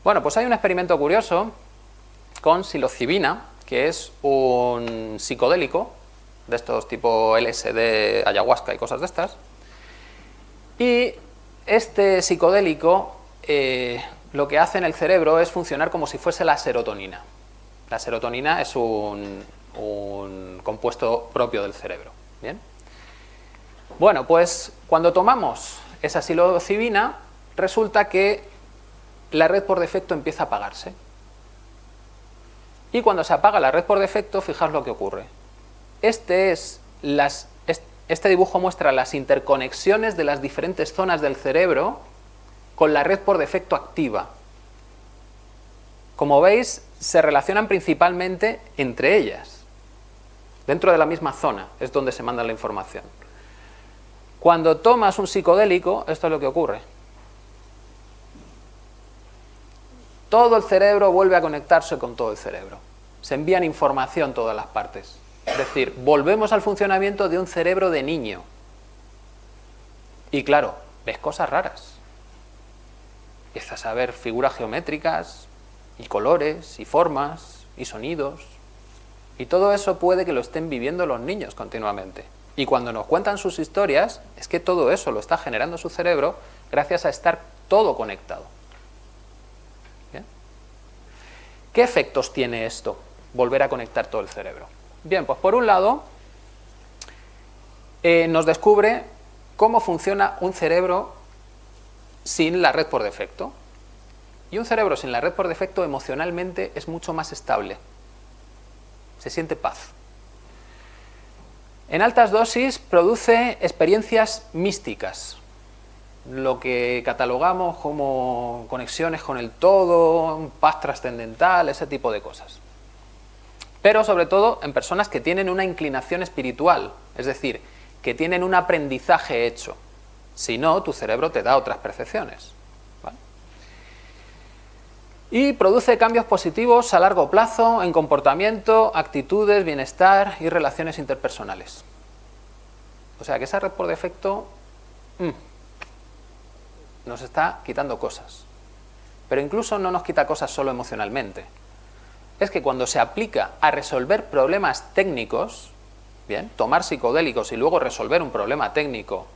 Bueno, pues hay un experimento curioso con psilocibina, que es un psicodélico, de estos tipo LSD, ayahuasca y cosas de estas, y este psicodélico lo que hace en el cerebro es funcionar como si fuese la serotonina. La serotonina es un compuesto propio del cerebro. ¿Bien? Bueno, pues cuando tomamos esa psilocibina, resulta que la red por defecto empieza a apagarse. Y cuando se apaga la red por defecto, fijaos lo que ocurre. Este dibujo muestra las interconexiones de las diferentes zonas del cerebro con la red por defecto activa. Como veis, se relacionan principalmente entre ellas. Dentro de la misma zona es donde se manda la información. Cuando tomas un psicodélico, esto es lo que ocurre. Todo el cerebro vuelve a conectarse con todo el cerebro. Se envían información todas las partes. Es decir, volvemos al funcionamiento de un cerebro de niño. Y claro, ves cosas raras. Empiezas a ver figuras geométricas, y colores, y formas, y sonidos. Y todo eso puede que lo estén viviendo los niños continuamente. Y cuando nos cuentan sus historias, es que todo eso lo está generando su cerebro gracias a estar todo conectado. ¿Bien? ¿Qué efectos tiene esto? Volver a conectar todo el cerebro. Bien, pues por un lado, nos descubre cómo funciona un cerebro sin la red por defecto. Y un cerebro sin la red por defecto emocionalmente es mucho más estable. Se siente paz. En altas dosis produce experiencias místicas, lo que catalogamos como conexiones con el todo, paz trascendental, ese tipo de cosas. Pero sobre todo en personas que tienen una inclinación espiritual, es decir, que tienen un aprendizaje hecho. Si no, tu cerebro te da otras percepciones. ¿Vale? Y produce cambios positivos a largo plazo en comportamiento, actitudes, bienestar y relaciones interpersonales. O sea que esa red por defecto nos está quitando cosas. Pero incluso no nos quita cosas solo emocionalmente. Es que cuando se aplica a resolver problemas técnicos, bien, tomar psicodélicos y luego resolver un problema técnico,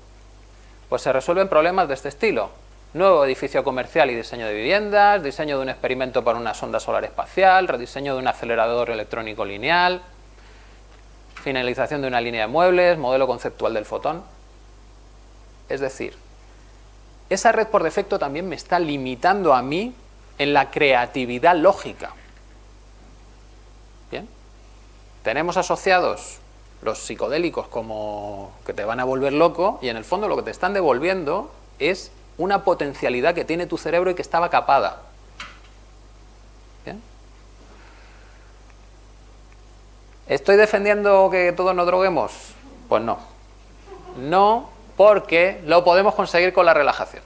pues se resuelven problemas de este estilo. nuevo edificio comercial y diseño de viviendas, diseño de un experimento para una sonda solar espacial, rediseño de un acelerador electrónico lineal, finalización de una línea de muebles, modelo conceptual del fotón. Es decir, esa red por defecto también me está limitando a mí en la creatividad lógica. Bien, tenemos asociados los psicodélicos como que te van a volver loco, y en el fondo lo que te están devolviendo es una potencialidad que tiene tu cerebro y que estaba capada. ¿Bien? ¿Estoy defendiendo que todos nos droguemos? Pues no. No, porque lo podemos conseguir con la relajación.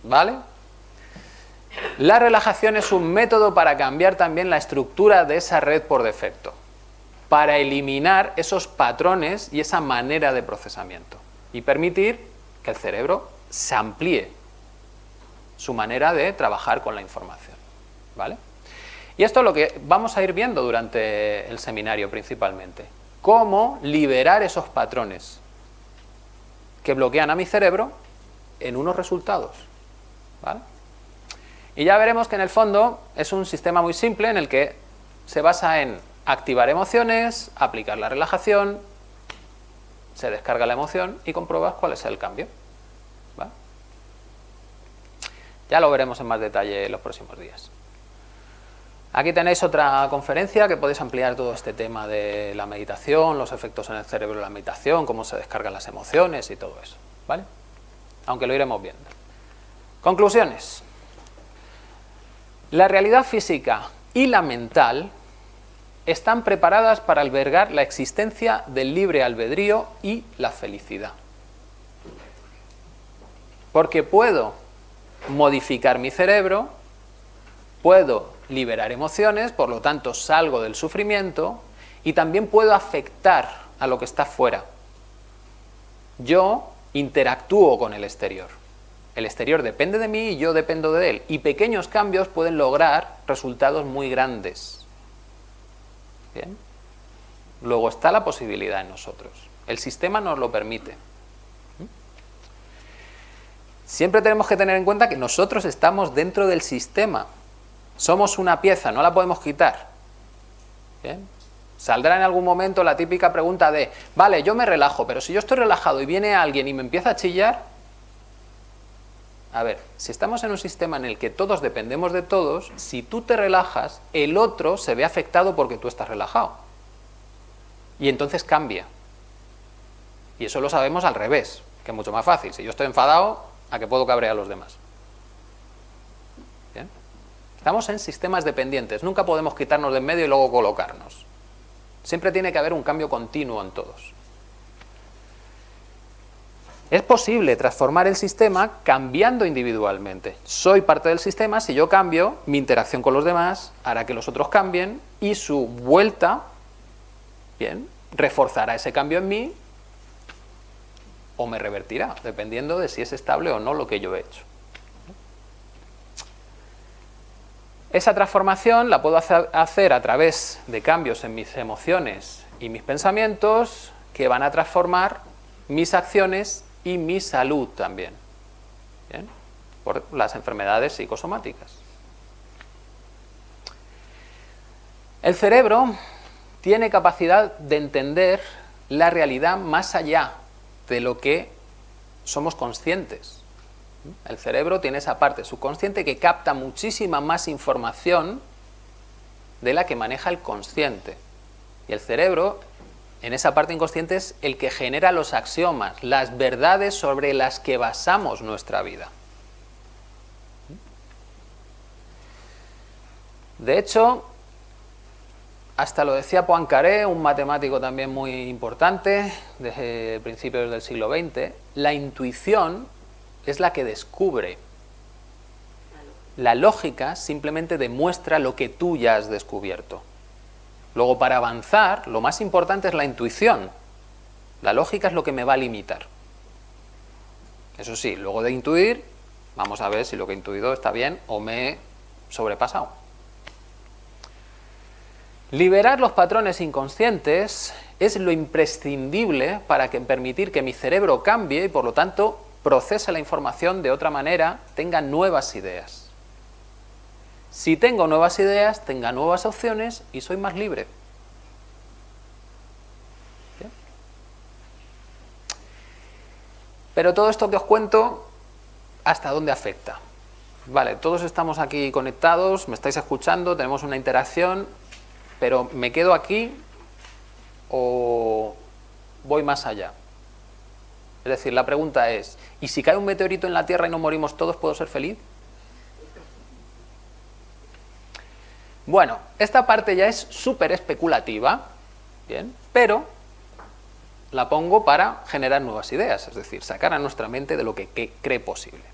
¿Vale? La relajación es un método para cambiar también la estructura de esa red por defecto, para eliminar esos patrones y esa manera de procesamiento y permitir que el cerebro se amplíe su manera de trabajar con la información. ¿Vale? Y esto es lo que vamos a ir viendo durante el seminario principalmente. Cómo liberar esos patrones que bloquean a mi cerebro en unos resultados. ¿Vale? Y ya veremos que en el fondo es un sistema muy simple en el que se basa en activar emociones, aplicar la relajación, se descarga la emoción y compruebas cuál es el cambio. ¿Vale? Ya lo veremos en más detalle en los próximos días. Aquí tenéis otra conferencia que podéis ampliar todo este tema de la meditación, los efectos en el cerebro de la meditación, cómo se descargan las emociones y todo eso. ¿Vale? Aunque lo iremos viendo. Conclusiones. La realidad física y la mental están preparadas para albergar la existencia del libre albedrío y la felicidad. Porque puedo modificar mi cerebro, puedo liberar emociones, por lo tanto salgo del sufrimiento, y también puedo afectar a lo que está fuera. Yo interactúo con el exterior. El exterior depende de mí y yo dependo de él. Y pequeños cambios pueden lograr resultados muy grandes. ¿Bien? Luego está la posibilidad en nosotros. El sistema nos lo permite. Siempre tenemos que tener en cuenta que nosotros estamos dentro del sistema. Somos una pieza, no la podemos quitar. ¿Bien? Saldrá en algún momento la típica pregunta de, vale, yo me relajo, pero si yo estoy relajado y viene alguien y me empieza a chillar... A ver, si estamos en un sistema en el que todos dependemos de todos, si tú te relajas, el otro se ve afectado porque tú estás relajado. Y entonces cambia. Y eso lo sabemos al revés, que es mucho más fácil. Si yo estoy enfadado, ¿a qué puedo cabrear a los demás? ¿Bien? Estamos en sistemas dependientes, nunca podemos quitarnos de en medio y luego colocarnos. Siempre tiene que haber un cambio continuo en todos. Es posible transformar el sistema cambiando individualmente. Soy parte del sistema, si yo cambio, mi interacción con los demás hará que los otros cambien y su vuelta, bien, reforzará ese cambio en mí o me revertirá, dependiendo de si es estable o no lo que yo he hecho. Esa transformación la puedo hacer a través de cambios en mis emociones y mis pensamientos que van a transformar mis acciones y mi salud también. ¿Bien? Por las enfermedades psicosomáticas. El cerebro tiene capacidad de entender la realidad más allá de lo que somos conscientes. El cerebro tiene esa parte subconsciente que capta muchísima más información de la que maneja el consciente. Y el cerebro, en esa parte inconsciente, es el que genera los axiomas, las verdades sobre las que basamos nuestra vida. De hecho, hasta lo decía Poincaré, un matemático también muy importante, desde principios del siglo XX, la intuición es la que descubre. La lógica simplemente demuestra lo que tú ya has descubierto. Luego, para avanzar, lo más importante es la intuición. La lógica es lo que me va a limitar. Eso sí, luego de intuir, vamos a ver si lo que he intuido está bien o me he sobrepasado. Liberar los patrones inconscientes es lo imprescindible para permitir que mi cerebro cambie y, por lo tanto, procese la información de otra manera, tenga nuevas ideas. Si tengo nuevas ideas, tenga nuevas opciones y soy más libre. ¿Bien? Pero todo esto que os cuento, ¿hasta dónde afecta? Vale, todos estamos aquí conectados, me estáis escuchando, tenemos una interacción, pero ¿me quedo aquí o voy más allá? Es decir, la pregunta es, ¿y si cae un meteorito en la Tierra y nos morimos todos, puedo ser feliz? Bueno, esta parte ya es súper especulativa, ¿bien? Pero la pongo para generar nuevas ideas, es decir, sacar a nuestra mente de lo que cree posible.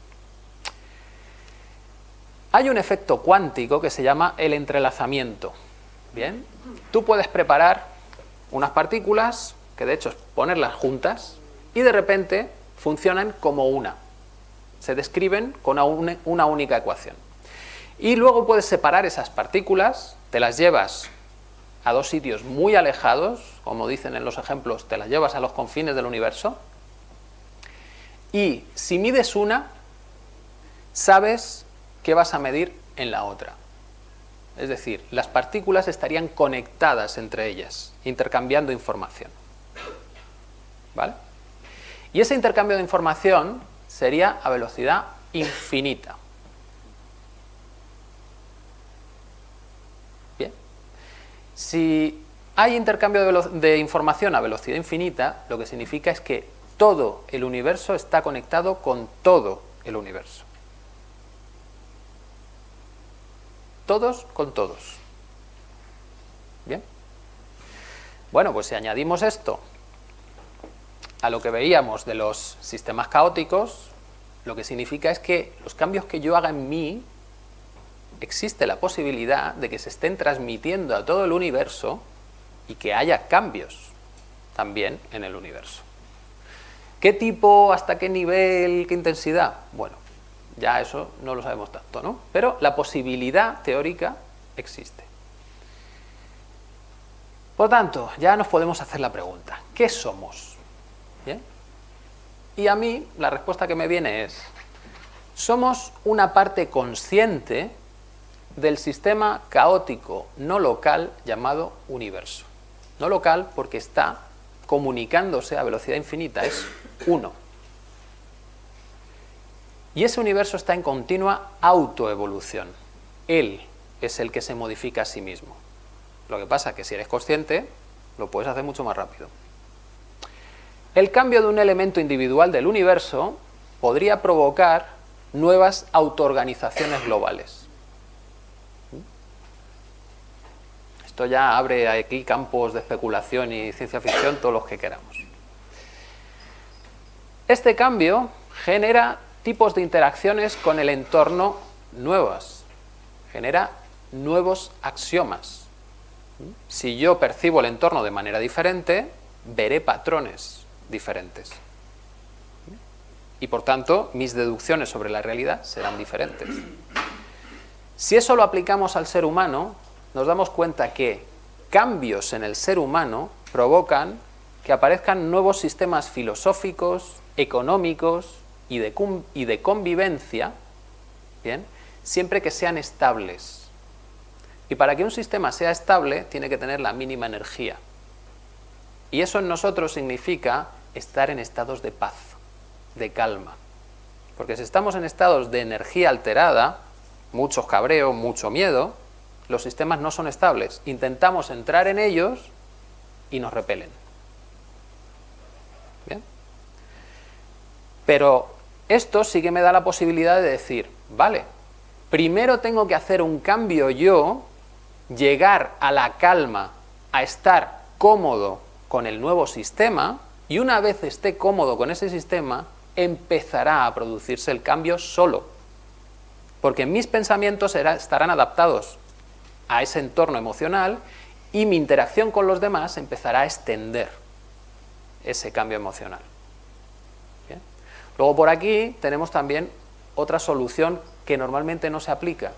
Hay un efecto cuántico que se llama el entrelazamiento, ¿bien? Tú puedes preparar unas partículas, que de hecho es ponerlas juntas, y de repente funcionan como una. Se describen con una única ecuación. Y luego puedes separar esas partículas, te las llevas a dos sitios muy alejados, como dicen en los ejemplos, te las llevas a los confines del universo, y si mides una, sabes qué vas a medir en la otra. Es decir, las partículas estarían conectadas entre ellas, intercambiando información. ¿Vale? Y ese intercambio de información sería a velocidad infinita. Bien. Si hay intercambio de información a velocidad infinita, lo que significa es que todo el universo está conectado con todo el universo. Todos con todos. Bien. Bueno, pues si añadimos esto a lo que veíamos de los sistemas caóticos, lo que significa es que los cambios que yo haga en mí, existe la posibilidad de que se estén transmitiendo a todo el universo y que haya cambios también en el universo. ¿Qué tipo, hasta qué nivel, qué intensidad? Bueno, ya eso no lo sabemos tanto, ¿no? Pero la posibilidad teórica existe. Por tanto, ya nos podemos hacer la pregunta, ¿qué somos? ¿Bien? Y a mí la respuesta que me viene es, somos una parte consciente del sistema caótico no local llamado universo. No local porque está comunicándose a velocidad infinita, es uno. Y ese universo está en continua autoevolución. Él es el que se modifica a sí mismo. Lo que pasa es que si eres consciente, lo puedes hacer mucho más rápido. El cambio de un elemento individual del universo podría provocar nuevas autoorganizaciones globales. Esto ya abre aquí campos de especulación y ciencia ficción, todos los que queramos. Este cambio genera tipos de interacciones con el entorno nuevas, genera nuevos axiomas. Si yo percibo el entorno de manera diferente, veré patrones diferentes. Y por tanto, mis deducciones sobre la realidad serán diferentes. Si eso lo aplicamos al ser humano, nos damos cuenta que cambios en el ser humano provocan que aparezcan nuevos sistemas filosóficos, económicos y de convivencia, ¿bien?, siempre que sean estables. Y para que un sistema sea estable, tiene que tener la mínima energía. Y eso en nosotros significa estar en estados de paz, de calma. Porque si estamos en estados de energía alterada, mucho cabreo, mucho miedo, los sistemas no son estables. Intentamos entrar en ellos y nos repelen. ¿Bien? Pero esto sí que me da la posibilidad de decir, vale, primero tengo que hacer un cambio yo, llegar a la calma, a estar cómodo con el nuevo sistema, y una vez esté cómodo con ese sistema, empezará a producirse el cambio solo. Porque mis pensamientos estarán adaptados a ese entorno emocional y mi interacción con los demás empezará a extender ese cambio emocional. ¿Bien? Luego por aquí tenemos también otra solución que normalmente no se aplica.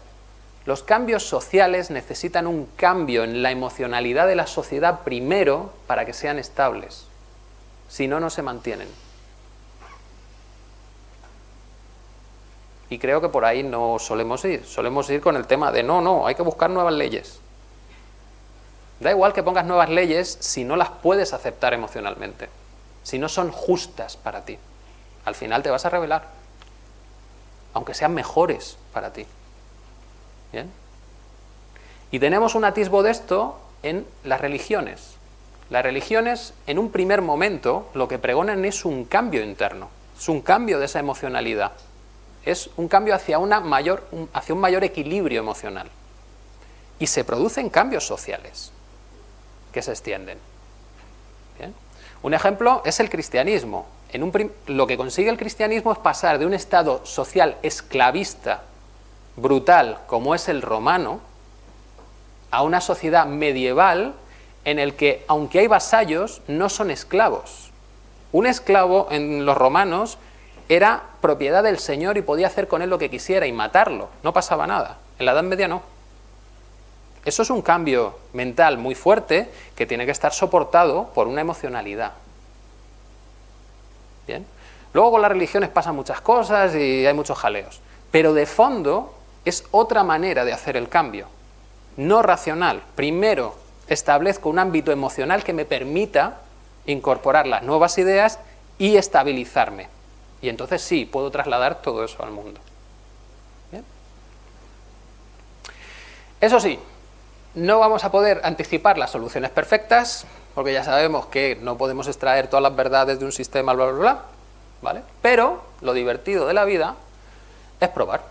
Los cambios sociales necesitan un cambio en la emocionalidad de la sociedad primero para que sean estables. Si no, no se mantienen. Y creo que por ahí no solemos ir. Solemos ir con el tema de no, hay que buscar nuevas leyes. Da igual que pongas nuevas leyes si no las puedes aceptar emocionalmente, si no son justas para ti. Al final te vas a rebelar, aunque sean mejores para ti. ¿Bien? Y tenemos un atisbo de esto en las religiones. Las religiones, en un primer momento, lo que pregonan es un cambio interno, es un cambio de esa emocionalidad, es un cambio hacia un mayor equilibrio emocional. Y se producen cambios sociales que se extienden. ¿Bien? Un ejemplo es el cristianismo. Lo que consigue el cristianismo es pasar de un estado social esclavista, brutal, como es el romano, a una sociedad medieval en el que, aunque hay vasallos, no son esclavos. Un esclavo en los romanos era propiedad del señor y podía hacer con él lo que quisiera y matarlo, no pasaba nada. En la Edad Media no. Eso es un cambio mental muy fuerte que tiene que estar soportado por una emocionalidad. ¿Bien? Luego con las religiones pasan muchas cosas y hay muchos jaleos, pero de fondo es otra manera de hacer el cambio, no racional. Primero establezco un ámbito emocional que me permita incorporar las nuevas ideas y estabilizarme. Y entonces sí, puedo trasladar todo eso al mundo. ¿Bien? Eso sí, no vamos a poder anticipar las soluciones perfectas, porque ya sabemos que no podemos extraer todas las verdades de un sistema, bla, bla, bla, ¿vale? Pero lo divertido de la vida es probar.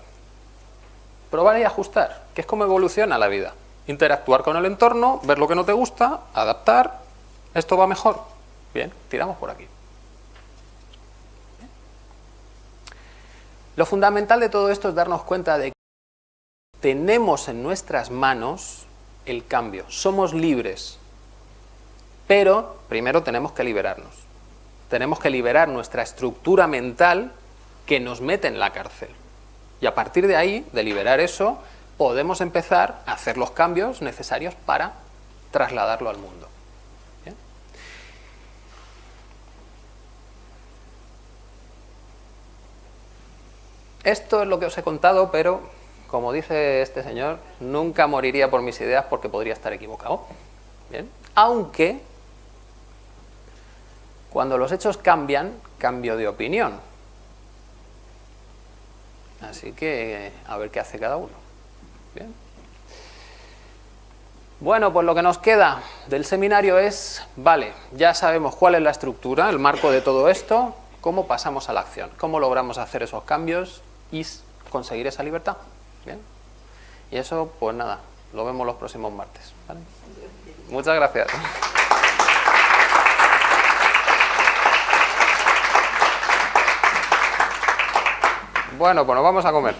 Probar y ajustar, que es como evoluciona la vida. Interactuar con el entorno, ver lo que no te gusta, adaptar, esto va mejor. Bien, tiramos por aquí. Bien. Lo fundamental de todo esto es darnos cuenta de que tenemos en nuestras manos el cambio, somos libres, pero primero tenemos que liberarnos. Tenemos que liberar nuestra estructura mental que nos mete en la cárcel. Y a partir de ahí, de liberar eso, podemos empezar a hacer los cambios necesarios para trasladarlo al mundo. ¿Bien? Esto es lo que os he contado, pero, como dice este señor, nunca moriría por mis ideas porque podría estar equivocado. ¿Bien? Aunque, cuando los hechos cambian, cambio de opinión. Así que, a ver qué hace cada uno. Bien. Bueno, pues lo que nos queda del seminario es, vale, ya sabemos cuál es la estructura, el marco de todo esto, cómo pasamos a la acción, cómo logramos hacer esos cambios y conseguir esa libertad. Bien. Y eso, pues nada, lo vemos los próximos martes. ¿Vale? Muchas gracias. Bueno, pues nos vamos a comer.